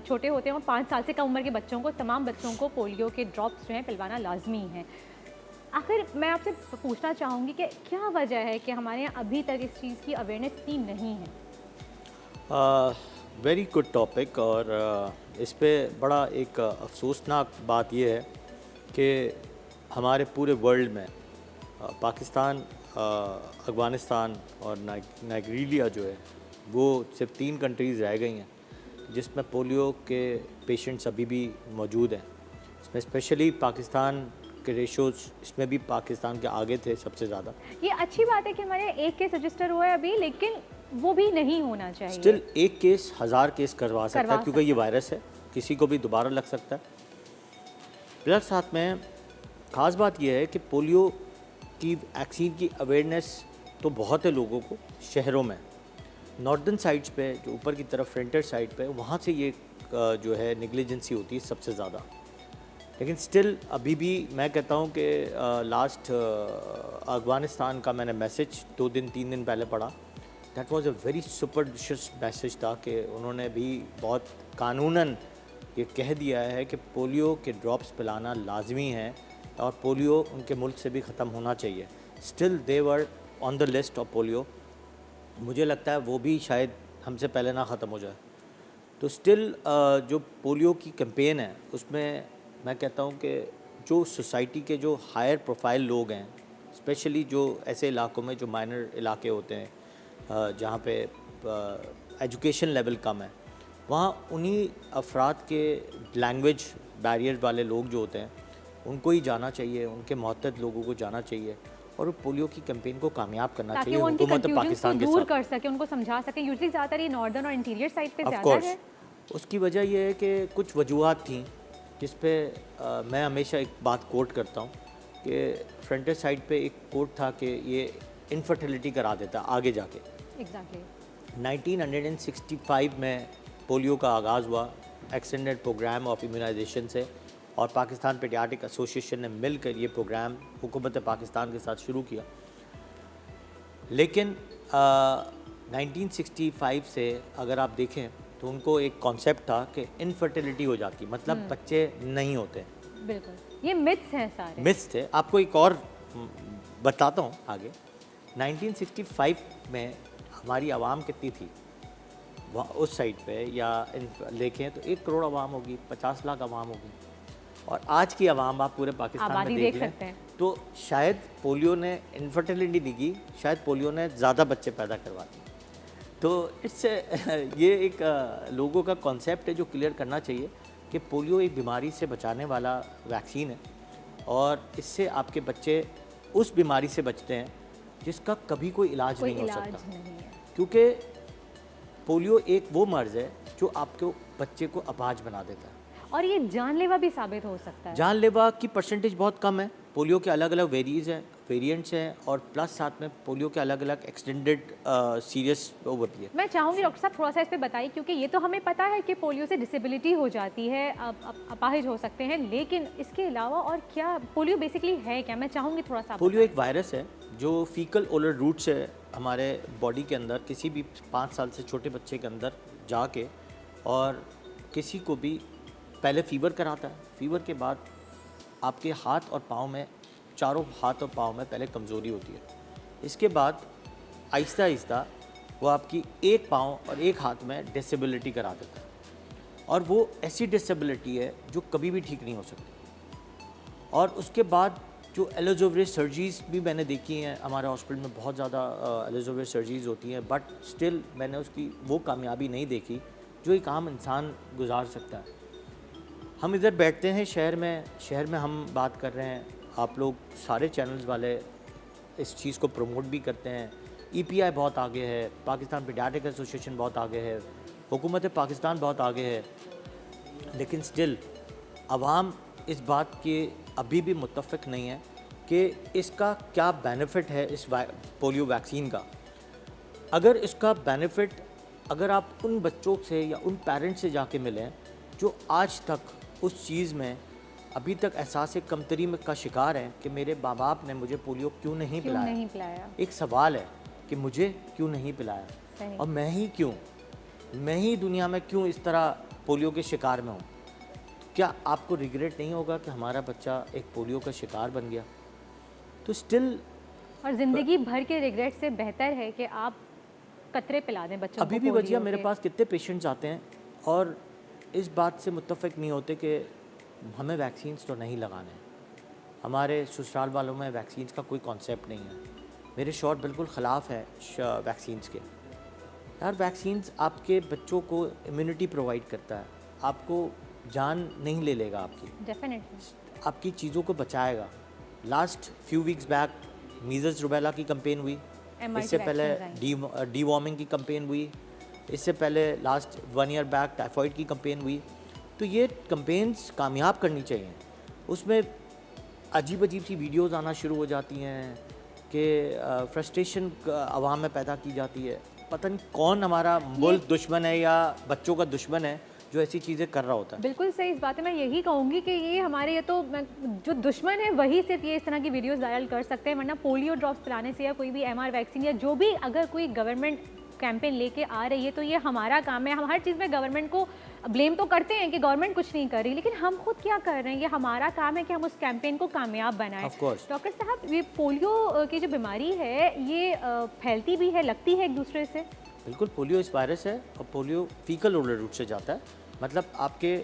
छोटे होते हैं, और 5 साल से कम उम्र के बच्चों को, तमाम बच्चों को पोलियो के ड्रॉप्स जो हैं पिलवाना लाजमी है। आखिर मैं आपसे पूछना चाहूँगी कि क्या वजह है कि हमारे यहाँ अभी तक इस चीज़ की अवेयरनेस इतनी नहीं है? वेरी गुड टॉपिक, और इस पे बड़ा एक अफसोसनाक बात यह है कि हमारे पूरे वर्ल्ड में पाकिस्तान, अफ़गानिस्तान और नाइजीरिया जो है वो सिर्फ 3 कंट्रीज़ रह गई हैं जिसमें पोलियो के पेशेंट्स अभी भी मौजूद हैं। इसमें स्पेशली पाकिस्तान के रेशोज़, इसमें भी पाकिस्तान के आगे थे सबसे ज़्यादा। ये अच्छी बात है कि हमारे एक केस रजिस्टर हुआ है अभी, लेकिन वो भी नहीं होना चाहिए। स्टिल एक केस 1000 केस करवा सकता है, क्योंकि ये वायरस है, किसी को भी दोबारा लग सकता है। प्लस साथ में ख़ास बात यह है कि पोलियो की वैक्सीन की अवेयरनेस तो बहुत है लोगों को शहरों में, नॉर्दर्न साइड्स पे जो ऊपर की तरफ फ्रंटियर साइड पे, वहाँ से ये जो है नेग्लिजेंसी होती है सबसे ज़्यादा। लेकिन स्टिल अभी भी मैं कहता हूँ कि लास्ट अफ़गानिस्तान का मैंने मैसेज 2-3 दिन पहले पढ़ा, that was a very suspicious message था कि उन्होंने भी बहुत कानूनन ये कह दिया है कि पोलियो के ड्रॉप्स पिलाना लाजमी है और पोलियो उनके मुल्क से भी ख़त्म होना चाहिए। Still they were on the list of polio. मुझे लगता है वो भी शायद हमसे पहले ना ख़त्म हो जाए। तो स्टिल जो पोलियो की कैंपेन है उसमें मैं कहता हूँ कि जो सोसाइटी के जो हायर प्रोफाइल लोग हैं, स्पेशली जो ऐसे इलाकों में जो माइनर इलाके होते हैं जहाँ पे एजुकेशन लेवल कम है, वहाँ उन्हीं अफराद के लैंग्वेज बैरियर वाले लोग जो होते हैं उनको ही जाना चाहिए, उनके मुहत्तद लोगों को जाना चाहिए और पोलियो की कैंपेन को कामयाब करना ताकि चाहिए वो उनकी हुकूमत कंफ्यूजन पाकिस्तान के दूर साथ। कर सके, उनको समझा सके। यूजुअली ज़्यादातर ये नॉर्दर्न और इंटीरियर साइड पे ऑफ ज़्यादा कोर्स है। उसकी वजह यह है कि कुछ वजूहत थी जिस पे मैं हमेशा एक बात कोट करता हूँ कि फ्रंटल साइड पे एक कोट था कि ये इनफर्टिलिटी करा देता आगे जाके। एग्जैक्टली 1965 में पोलियो का आगाज़ हुआ एक्सटेंडेड प्रोग्राम ऑफ इम्यूनाइजेशन से, और पाकिस्तान पेडियाट्रिक एसोसिएशन ने मिलकर ये प्रोग्राम हुकूमत पाकिस्तान के साथ शुरू किया। लेकिन 1965 से अगर आप देखें तो उनको एक कॉन्सेप्ट था कि इनफर्टिलिटी हो जाती, मतलब बच्चे नहीं होते। बिल्कुल, ये मिथ्स हैं सारे। मिथ्स थे। आपको एक और बताता हूँ आगे। 1965 में हमारी आवाम कितनी थी उस साइड पे, या देखें तो 1 करोड़ आवाम होगी, 50 लाख आवाम होगी, और आज की आवाम आप पूरे पाकिस्तान में आबादी देख देख लें सकते हैं। तो शायद पोलियो ने इनफर्टिलिटी नहीं की, शायद पोलियो ने ज़्यादा बच्चे पैदा करवा दिए। तो इससे ये एक लोगों का कॉन्सेप्ट है जो क्लियर करना चाहिए कि पोलियो एक बीमारी से बचाने वाला वैक्सीन है, और इससे आपके बच्चे उस बीमारी से बचते हैं जिसका कभी कोई इलाज कोई नहीं हो इलाज सकता, नहीं है। क्योंकि पोलियो एक वो मर्ज़ है जो आपके बच्चे को अपाहिज बना देता है। और ये जानलेवा भी साबित हो सकता है। जानलेवा की परसेंटेज बहुत कम है। पोलियो के अलग अलग वेरिएंट्स हैं, और प्लस साथ में पोलियो के अलग अलग एक्सटेंडेड सीरियस वो होती है। मैं चाहूँगी डॉक्टर साहब थोड़ा सा इस पे बताइए, क्योंकि ये तो हमें पता है कि पोलियो से डिसेबिलिटी हो जाती है, अपाहिज हो सकते हैं, लेकिन इसके अलावा और क्या पोलियो बेसिकली है क्या? मैं चाहूँगी थोड़ा सा। पोलियो एक वायरस है जो फीकल ओलर रूट से हमारे बॉडी के अंदर किसी भी 5 साल से छोटे बच्चे के अंदर जाके, और किसी को भी पहले फीवर कराता है। फीवर के बाद आपके हाथ और पाँव में, चारों हाथ और पाँव में पहले कमज़ोरी होती है। इसके बाद आहिस्ता आहिस्ता वो आपकी एक पाँव और एक हाथ में डिसेबिलिटी करा देता है, और वो ऐसी डिसेबिलिटी है जो कभी भी ठीक नहीं हो सकती। और उसके बाद जो एलोजोवियर सर्जरीज भी मैंने देखी हैं, हमारे हॉस्पिटल में बहुत ज़्यादा एलोजोवियर सर्जरीज होती हैं, बट स्टिल मैंने उसकी वो कामयाबी नहीं देखी जो एक आम इंसान गुजार सकता है। हम इधर बैठते हैं शहर में हम बात कर रहे हैं, आप लोग सारे चैनल्स वाले इस चीज़ को प्रमोट भी करते हैं। EPI बहुत आगे है, पाकिस्तान पेडियाट्रिक एसोसिएशन बहुत आगे है, हुकूमत पाकिस्तान बहुत आगे है, लेकिन स्टिल अवाम इस बात के अभी भी मुत्तफ़िक नहीं है कि इसका क्या बेनिफिट है इस पोलियो वैक्सीन का। अगर इसका बेनिफिट, अगर आप उन बच्चों से या उन पेरेंट्स से जाके मिलें जो आज तक उस चीज़ में अभी तक एहसास कमतरी में का शिकार हैं कि मेरे माँ बाप ने मुझे पोलियो क्यों नहीं पिलाया। एक सवाल है कि मुझे क्यों नहीं पिलाया, और मैं ही दुनिया में क्यों इस तरह पोलियो के शिकार में हूँ। क्या आपको रिग्रेट नहीं होगा कि हमारा बच्चा एक पोलियो का शिकार बन गया? तो स्टिल, और ज़िंदगी भर के रिग्रेट से बेहतर है कि आप कतरे पिला दें बच्चों को। अभी भी वजह मेरे पास कितने पेशेंट्स आते हैं और इस बात से मुत्तफ़िक नहीं होते कि हमें वैक्सीन्स तो नहीं लगाने हैं, हमारे ससुराल वालों में वैक्सीन्स का कोई कॉन्सेप्ट नहीं है। मेरे शौहर बिल्कुल ख़िलाफ़ है वैक्सीन्स के। यार वैक्सीन्स आपके बच्चों को इम्यूनिटी प्रोवाइड करता है, आपको जान नहीं ले लेगा आपकी, डेफिनेटली आपकी चीज़ों को बचाएगा। Last few weeks back measles rubella की कैंपेन हुई, इससे पहले डीवॉर्मिंग की कैंपेन हुई, इससे पहले लास्ट 1 ईयर बैक टाइफाइड की कैंपेन हुई। तो ये कैंपेन्स कामयाब करनी चाहिए। उसमें अजीब अजीब सी वीडियोज़ आना शुरू हो जाती हैं कि फ्रस्ट्रेशन आवाम में पैदा की जाती है। पता नहीं कौन हमारा मुल्क दुश्मन है या बच्चों का दुश्मन है जो ऐसी चीज़ें कर रहा होता है। बिल्कुल सही इस बात है। मैं यही कहूँगी कि ये हमारे, ये तो जो दुश्मन है वही सिर्फ ये इस तरह की वीडियोस वायरल कर सकते हैं, वरना पोलियो ड्रॉप्स पिलाने से या कोई भी MR वैक्सीन या जो भी अगर कोई गवर्नमेंट कैंपेन लेके आ रही है तो ये हमारा काम है। हम हर चीज़ में गवर्नमेंट को ब्लेम तो करते हैं कि गवर्नमेंट कुछ नहीं कर रही, लेकिन हम खुद क्या कर रहे हैं? ये हमारा काम है कि हम उस कैंपेन को कामयाब बनाएं। डॉक्टर साहब, ये पोलियो की जो बीमारी है ये फैलती भी है, लगती है एक दूसरे से? बिल्कुल, पोलियो इस वायरस है और पोलियो फीकल ओलर रूट से जाता है, मतलब आपके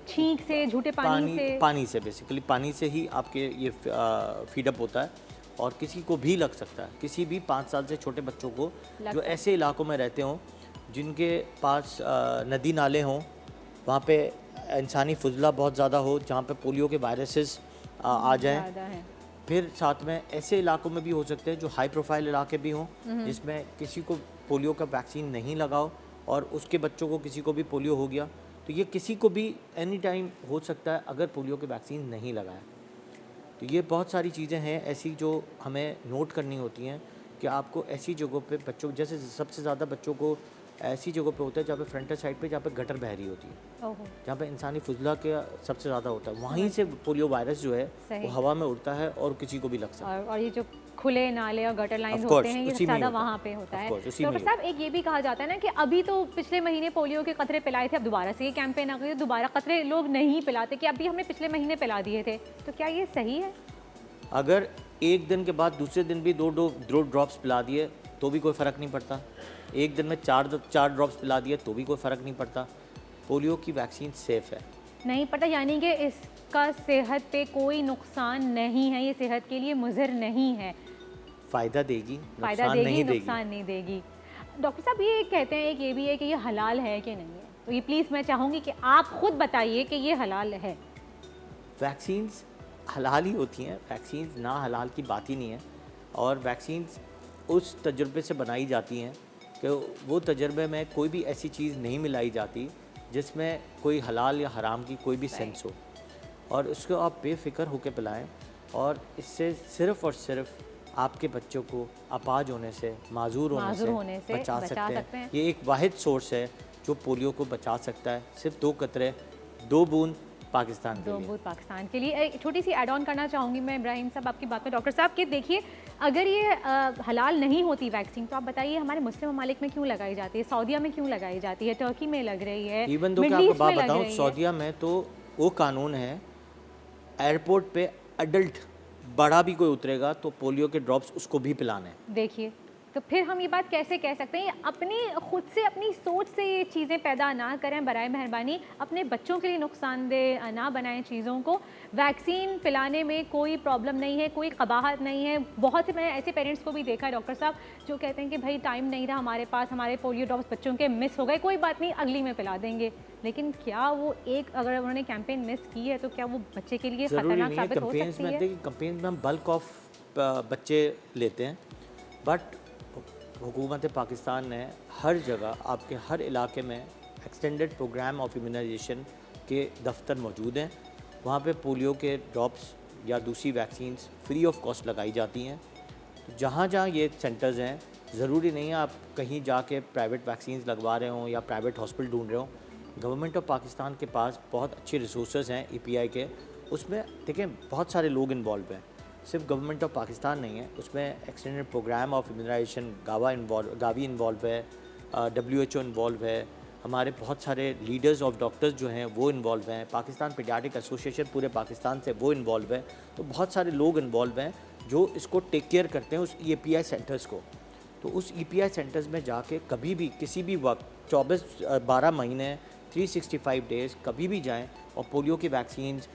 छींक से, झूठे पानी से बेसिकली पानी से ही आपके ये फीडअप होता है, और किसी को भी लग सकता है, किसी भी 5 साल से छोटे बच्चों को जो ऐसे इलाकों में रहते हों जिनके पास नदी नाले हों, वहाँ पे इंसानी फजला बहुत ज़्यादा हो, जहाँ पे पोलियो के वायरसेस आ जाएं। फिर साथ में ऐसे इलाकों में भी हो सकते हैं जो हाई प्रोफाइल इलाके भी हों जिसमें किसी को पोलियो का वैक्सीन नहीं लगाओ और उसके बच्चों को किसी को भी पोलियो हो गया, तो ये किसी को भी एनी टाइम हो सकता है अगर पोलियो के वैक्सीन नहीं लगाया। तो ये बहुत सारी चीज़ें हैं ऐसी जो हमें नोट करनी होती हैं कि आपको ऐसी जगहों पे बच्चों, जैसे सबसे ज़्यादा बच्चों को ऐसी जगहों पे होता है जहाँ पे फ्रंटल साइड पे, जहाँ पे गटर बह रही होती है, ओहो, जहाँ पे इंसानी फुजला के सबसे ज़्यादा होता है, वहीं से पोलियो वायरस जो है सही। वो हवा में उड़ता है और किसी को भी लग सकता है। और ये जो खुले नाले और गटर लाइंस Of होते course, हैं ये उसी में ही ज़्यादा होता है। वहाँ पे होता Of है। course, उसी में डॉक्टर ही साहब एक ये भी कहा जाता है ना कि अभी तो पिछले महीने पोलियो के कतरे पिलाए थे, अब दोबारा से ये कैंपेन आ गई, दोबारा कतरे लोग नहीं पिलाते कि अभी हमने पिछले महीने पिला दिए थे, तो क्या ये सही है? अगर एक दिन के बाद दूसरे दिन भी दो ड्रॉप्स पिला दिए तो भी कोई फ़र्क नहीं पड़ता, एक दिन में चार ड्रॉप्स पिला दिए तो भी कोई फ़र्क नहीं पड़ता। पोलियो की वैक्सीन सेफ़ है। नहीं पता, यानी कि इसका सेहत पे कोई नुकसान नहीं है, ये सेहत के लिए मुज़र नहीं है, फ़ायदा देगी, फ़ायदा नुकसान देगी नहीं देगी। नुकसान नहीं देगी। डॉक्टर साहब ये कहते हैं, एक ये भी है कि ये हलाल है कि नहीं है, तो ये प्लीज़ मैं चाहूँगी कि आप खुद बताइए कि ये हलाल है। वैक्सीन्स हलाल ही होती हैं, वैक्सीन्स ना हलाल की बात ही नहीं है। और वैक्सीन्स उस तजुर्बे से बनाई जाती हैं कि वो तजुर्बे में कोई भी ऐसी चीज़ नहीं मिलाई जाती जिसमें कोई हलाल या हराम की कोई भी सेंस हो, और उसको आप बेफिक्र होकर पिलाएं, और इससे सिर्फ़ और सिर्फ आपके बच्चों को अपाज होने से, माजूर होने से बचा सकते हैं। ये एक वाहिद सोर्स है जो पोलियो को बचा सकता है, सिर्फ 2 कतरे 2 बूंद पाकिस्तान के दो लिए। बूथ पाकिस्तान के लिए। एक छोटी सी ऐड ऑन करना चाहूँगी मैं इब्राहिम साहब आपकी बात में, डॉक्टर साहब कि देखिए अगर ये हलाल नहीं होती वैक्सीन तो आप बताइए हमारे मुस्लिम ममालिक में क्यों लगाई जाती है, सऊदीया में क्यों लगाई जाती है, टर्की में लग रही है, इवन दो मिडल क्या आपको ईस्ट बात में लग बताऊं, रही है। सऊदीया में तो वो कानून है, एयरपोर्ट पे अडल्ट बड़ा भी कोई उतरेगा तो पोलियो के ड्रॉप्स उसको भी पिलाने हैं। देखिए तो फिर हम ये बात कैसे कह सकते हैं, अपनी खुद से अपनी सोच से ये चीज़ें पैदा ना करें, बराए मेहरबानी अपने बच्चों के लिए नुकसानदेह ना बनाएं चीज़ों को। वैक्सीन पिलाने में कोई प्रॉब्लम नहीं है, कोई कबाहत नहीं है। बहुत से मैंने ऐसे पेरेंट्स को भी देखा है डॉक्टर साहब जो कहते हैं कि भाई टाइम नहीं रहा हमारे पास, हमारे पोलियो ड्रॉप्स बच्चों के मिस हो गए, कोई बात नहीं अगली में पिला देंगे। लेकिन क्या वो एक अगर उन्होंने कैंपेन मिस की है तो क्या वो बच्चे के लिए ज़रूरी खतरनाक नहीं है साबित हो कैंपेन्स सकती में, है? देखिए कैंपेन्स में हम बल्क ऑफ बच्चे लेते हैं, बट हुकूमत पाकिस्तान ने हर जगह आपके हर इलाके में एक्सटेंडेड प्रोग्राम ऑफ इम्यूनाइजेशन के दफ्तर मौजूद हैं। वहाँ पे पोलियो के ड्रॉप्स या दूसरी वैक्सीन्स फ्री ऑफ कॉस्ट लगाई जाती हैं। तो जहाँ जहाँ ये सेंटर्स हैं, ज़रूरी नहीं है आप कहीं जाके प्राइवेट वैक्सीन्स लगवा रहे हों या प्राइवेट हॉस्पिटल ढूंढ रहे हों। गवर्नमेंट ऑफ पाकिस्तान के पास बहुत अच्छे रिसोर्सेज हैं EPI के, उसमें देखें बहुत सारे लोग इन्वॉल्व हैं, सिर्फ गवर्नमेंट ऑफ पाकिस्तान नहीं है, उसमें extended program of immunization Gavi involve है, WHO इन्वॉल्व है, हमारे बहुत सारे लीडर्स ऑफ डॉक्टर्स जो हैं वो इन्वॉल्व हैं, पाकिस्तान पीडियाट्रिक एसोसिएशन पूरे पाकिस्तान से वो इन्वॉल्व है। तो बहुत सारे लोग इन्वॉल्व हैं जो इसको टेक केयर करते हैं उस EPI सेंटर्स को। तो उस EPI सेंटर्स में जाके कभी भी किसी भी वक्त 12 महीने 365 डेज़ कभी भी जाएं और पोलियो की वैक्सीन्स,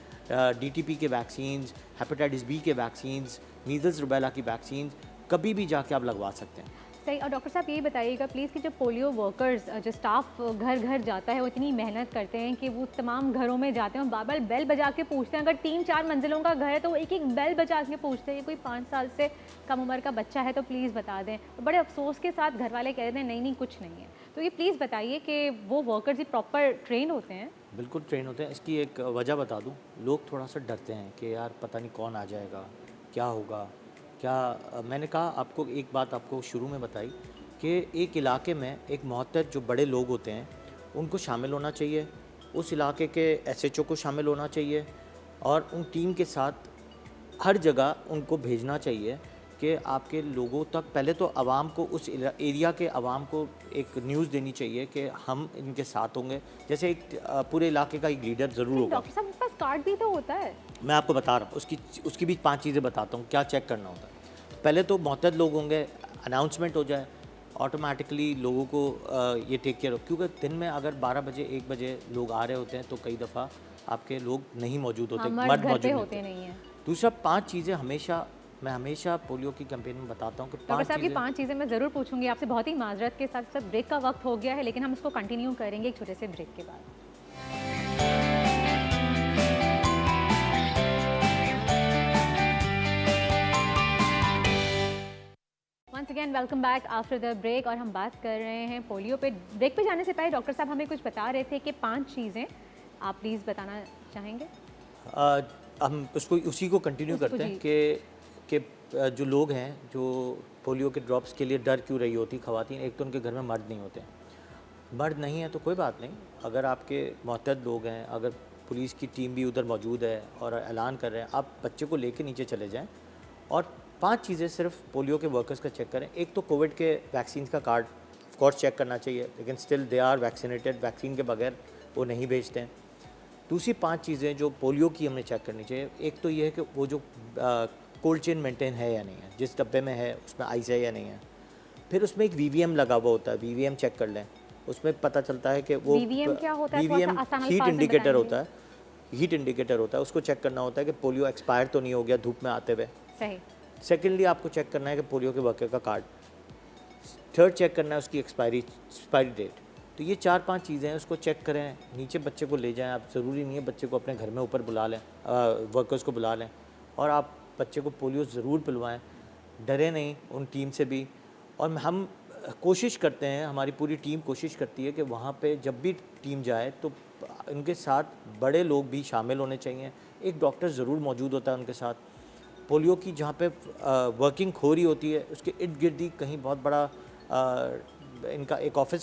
DTP के वैक्सीन्स, हेपेटाइटिस B के वैक्सीन्स, मीज़ल्स रुबेला की वैक्सीन्स कभी भी जाके आप लगवा सकते हैं। सही। और डॉक्टर साहब ये बताइएगा प्लीज़ कि जो पोलियो वर्कर्स, जो स्टाफ घर घर जाता है, वो इतनी मेहनत करते हैं कि वो तमाम घरों में जाते हैं और बार बार बेल बजा के पूछते हैं। अगर 3-4 मंजिलों का घर है तो वो एक एक बेल बजा के पूछते हैं, कोई 5 साल से कम उम्र का बच्चा है तो प्लीज़ बता दें। तो बड़े अफसोस के साथ घर वाले कहते हैं नहीं कुछ नहीं है। तो ये प्लीज़ बताइए कि वो वर्कर्स ही प्रॉपर ट्रेन होते हैं? बिल्कुल ट्रेन होते हैं। इसकी एक वजह बता दूं, लोग थोड़ा सा डरते हैं कि यार पता नहीं कौन आ जाएगा, क्या होगा, क्या मैंने कहा आपको एक बात आपको शुरू में बताई कि एक इलाके में एक मुहत्तद जो बड़े लोग होते हैं उनको शामिल होना चाहिए, उस इलाके के SHO को शामिल होना चाहिए और उन टीम के साथ हर जगह उनको भेजना चाहिए कि आपके लोगों तक पहले तो आवाम को, उस एरिया के आवाम को एक न्यूज़ देनी चाहिए कि हम इनके साथ होंगे। जैसे एक पूरे इलाके का एक लीडर ज़रूर होगा। डॉक्टर साहब उनके पास कार्ड भी तो होता है। मैं आपको बता रहा हूँ, उसकी भी 5 चीज़ें बताता हूँ क्या चेक करना होता है। पहले तो मुहत्तद लोग होंगे, अनाउंसमेंट हो जाए, ऑटोमेटिकली लोगों को ये टेक केयर हो, क्योंकि दिन में अगर 12 बजे 1 बजे लोग आ रहे होते हैं तो कई दफ़ा आपके लोग नहीं मौजूद होते, मर्द मौजूद होते नहीं हैं। दूसरा 5 चीज़ें मैं हमेशा पोलियो की कैंपेन में बताता हूँ कि डॉक्टर साहब की 5 चीज़ें मैं ज़रूर पूछूंगी आपसे, बहुत ही माजरत के साथ। सब ब्रेक का वक्त हो गया है लेकिन हम इसको कंटिन्यू करेंगे एक छोटे से ब्रेक के बाद। Once again welcome back after the break और हम बात कर रहे हैं पोलियो पे। ब्रेक पे जाने से पहले डॉक्टर साहब हमें कुछ बता रहे थे कि 5 चीज़ें आप प्लीज़ बताना चाहेंगे? हम उसको उसी को कंटिन्यू करते हैं कि जो लोग हैं जो पोलियो के ड्रॉप्स के लिए डर क्यों रही होती ख़वातीन, एक तो उनके घर में मर्द नहीं होते, मर्द नहीं है तो कोई बात नहीं, अगर आपके मोहतद लोग हैं, अगर पुलिस की टीम भी उधर मौजूद है और ऐलान कर रहे हैं, आप बच्चे को लेके नीचे चले जाएं और 5 चीज़ें सिर्फ पोलियो के वर्कर्स का चेक करें। एक तो कोविड के वैक्सीन का कार्ड ऑफ कोर्स चेक करना चाहिए, लेकिन still they are vaccinated, vaccine के बगैर वो नहीं भेजते हैं। दूसरी 5 चीज़ें जो पोलियो की हमें चेक करनी चाहिए, एक तो ये है कि वो जो कोल्ड चेन मेंटेन है या नहीं है, जिस डब्बे में है उसमें आइस है या नहीं है। फिर उसमें एक वीवीएम लगा हुआ होता है, वीवीएम चेक कर लें, उसमें पता चलता है कि वो VVM क्या होता है? वीवीएम थोड़ा सा आसान हीट अल्फाज में इंडिकेटर बताएंगे। होता है, हीट इंडिकेटर होता है, उसको चेक करना होता है कि पोलियो एक्सपायर तो नहीं हो गया धूप में आते हुए। सही। सेकेंडली आपको चेक करना है कि पोलियो के वर्कर का कार्ड। थर्ड चेक करना है उसकी एक्सपायरी डेट। तो ये 4-5 चीज़ें हैं, उसको चेक करें, नीचे बच्चे को ले जाएं। आप ज़रूरी नहीं है बच्चे को अपने घर में ऊपर बुला लें, वर्कर्स को बुला लें और आप बच्चे को पोलियो ज़रूर पिलवाएं, डरे नहीं उन टीम से भी। और हम कोशिश करते हैं, हमारी पूरी टीम कोशिश करती है कि वहाँ पे जब भी टीम जाए तो उनके साथ बड़े लोग भी शामिल होने चाहिए, एक डॉक्टर ज़रूर मौजूद होता है उनके साथ। पोलियो की जहाँ पे वर्किंग हो रही होती है उसके इर्द गिर्द ही कहीं बहुत बड़ा इनका एक ऑफिस,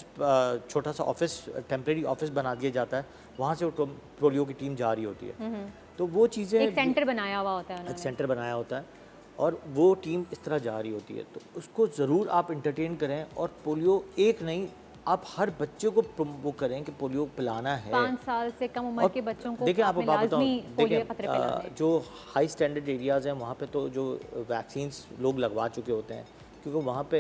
छोटा सा ऑफिस, टेम्प्रेरी ऑफिस बना दिया जाता है, वहाँ से वो पोलियो की टीम जा रही होती है। तो वो चीज़ें एक सेंटर बनाया हुआ होता है एक उन्होंने। सेंटर बनाया होता है और वो टीम इस तरह जा रही होती है, तो उसको ज़रूर आप इंटरटेन करें। और पोलियो एक नहीं, आप हर बच्चे को वो करें कि पोलियो पिलाना है। 5 साल से कम उम्र और के बच्चों को देखिए, आपने आपको बात बताऊं, लाजमी पोलियो देखिए, के खतरे पिलाने। जो हाई स्टैंडर्ड एरियाज़ हैं वहाँ पे तो जो वैक्सीन्स लोग लगवा चुके होते हैं, क्योंकि वहाँ पे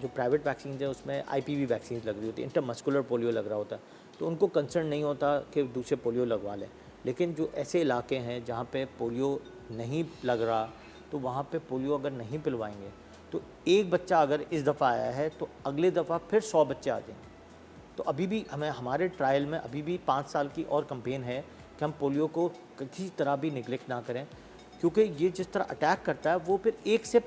जो प्राइवेट वैक्सीन है उसमें IPV वैक्सीन लग रही होती है, इंटरमस्कुलर पोलियो लग रहा होता है, तो उनको कंसर्न नहीं होता कि दूसरे पोलियो लगवा लें। लेकिन जो ऐसे इलाके हैं जहाँ पे पोलियो नहीं लग रहा, तो वहाँ पे पोलियो अगर नहीं पिलवाएंगे तो एक बच्चा अगर इस दफ़ा आया है तो अगले दफ़ा फिर 100 बच्चे आ जाएंगे। तो अभी भी हमें, हमारे ट्रायल में अभी भी 5 साल की और कैंपेन है कि हम पोलियो को किसी तरह भी निगलेक्ट ना करें, क्योंकि ये जिस तरह अटैक करता है वो फिर 1 से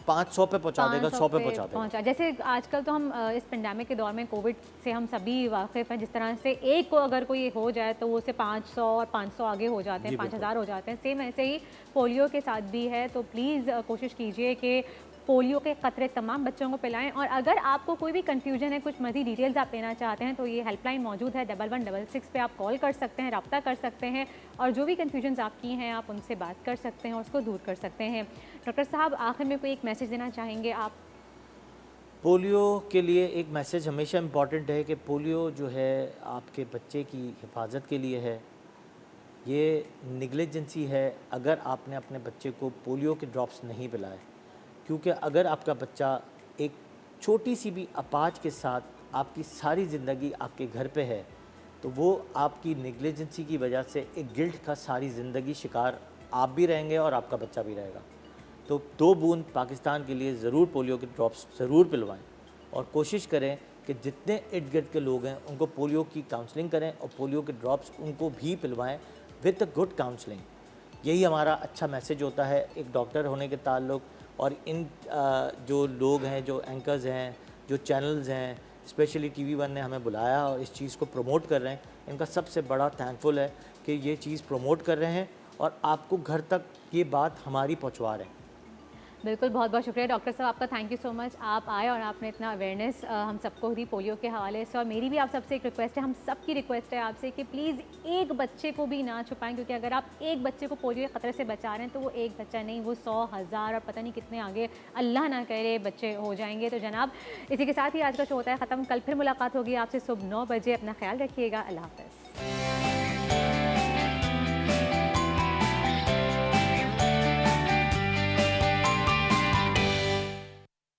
500 पे पहुंचा देगा, 100 पे पहुंचा देगा। जैसे आजकल तो हम इस पेंडेमिक के दौर में कोविड से हम सभी वाकिफ़ हैं, जिस तरह से एक को अगर कोई हो जाए तो वो से 500 और 500 आगे हो जाते हैं, 5000 हो जाते हैं। सेम ऐसे ही पोलियो के साथ भी है। तो प्लीज़ कोशिश कीजिए कि पोलियो के क़तरे तमाम बच्चों को पिलाएं। और अगर आपको कोई भी कन्फ्यूजन है, कुछ मज़ीद डिटेल्स आप लेना चाहते हैं, तो ये हेल्पलाइन मौजूद है 1166 पे आप कॉल कर सकते हैं, रब्ता कर सकते हैं और जो भी कन्फ्यूजन्स आपकी हैं आप उनसे बात कर सकते हैं और उसको दूर कर सकते हैं। डॉक्टर साहब, आखिर में कोई एक मैसेज देना चाहेंगे आप? पोलियो के लिए एक मैसेज हमेशा इम्पॉर्टेंट है कि पोलियो जो है आपके बच्चे की हिफाजत के लिए है, ये निगलिजेंसी है अगर आपने अपने बच्चे को पोलियो के ड्रॉप्स नहीं पिलाए। क्योंकि अगर आपका बच्चा एक छोटी सी भी अपाच के साथ आपकी सारी ज़िंदगी आपके घर पे है, तो वो आपकी निगलिजेंसी की वजह से एक गिल्ट का सारी ज़िंदगी शिकार आप भी रहेंगे और आपका बच्चा भी रहेगा। तो 2 बूंद पाकिस्तान के लिए ज़रूर पोलियो के ड्रॉप्स ज़रूर पिलवाएं और कोशिश करें कि जितने इर्द गिर्द के लोग हैं उनको पोलियो की काउंसलिंग करें और पोलियो के ड्रॉप्स उनको भी पिलवाएं विद अ गुड काउंसलिंग। यही हमारा अच्छा मैसेज होता है एक डॉक्टर होने के ताल्लुक़। और इन जो लोग हैं, जो एंकर्स हैं, जो चैनल्स हैं, स्पेशली TV1 ने हमें बुलाया और इस चीज़ को प्रमोट कर रहे हैं, इनका सबसे बड़ा थैंकफुल है कि ये चीज़ प्रमोट कर रहे हैं और आपको घर तक ये बात हमारी पहुंचवा रहे हैं। बिल्कुल, बहुत बहुत शुक्रिया डॉक्टर साहब, आपका थैंक यू सो मच। आप आए और आपने इतना अवेयरनेस हम सबको दी पोलियो के हवाले से। और मेरी भी आप सबसे एक रिक्वेस्ट है, हम सब की रिक्वेस्ट है आपसे कि प्लीज़ एक बच्चे को भी ना छुपाएं, क्योंकि अगर आप एक बच्चे को पोलियो के ख़तरे से बचा रहे हैं तो वो एक बच्चा नहीं, वो 100, 1000 और पता नहीं कितने आगे अल्लाह ना करे बच्चे हो जाएंगे। तो जनाब, इसी के साथ ही आज का शो होता है ख़त्म। कल फिर मुलाकात होगी आपसे सुबह 9 बजे। अपना ख्याल रखिएगा। अल्लाह हाफ़िज़।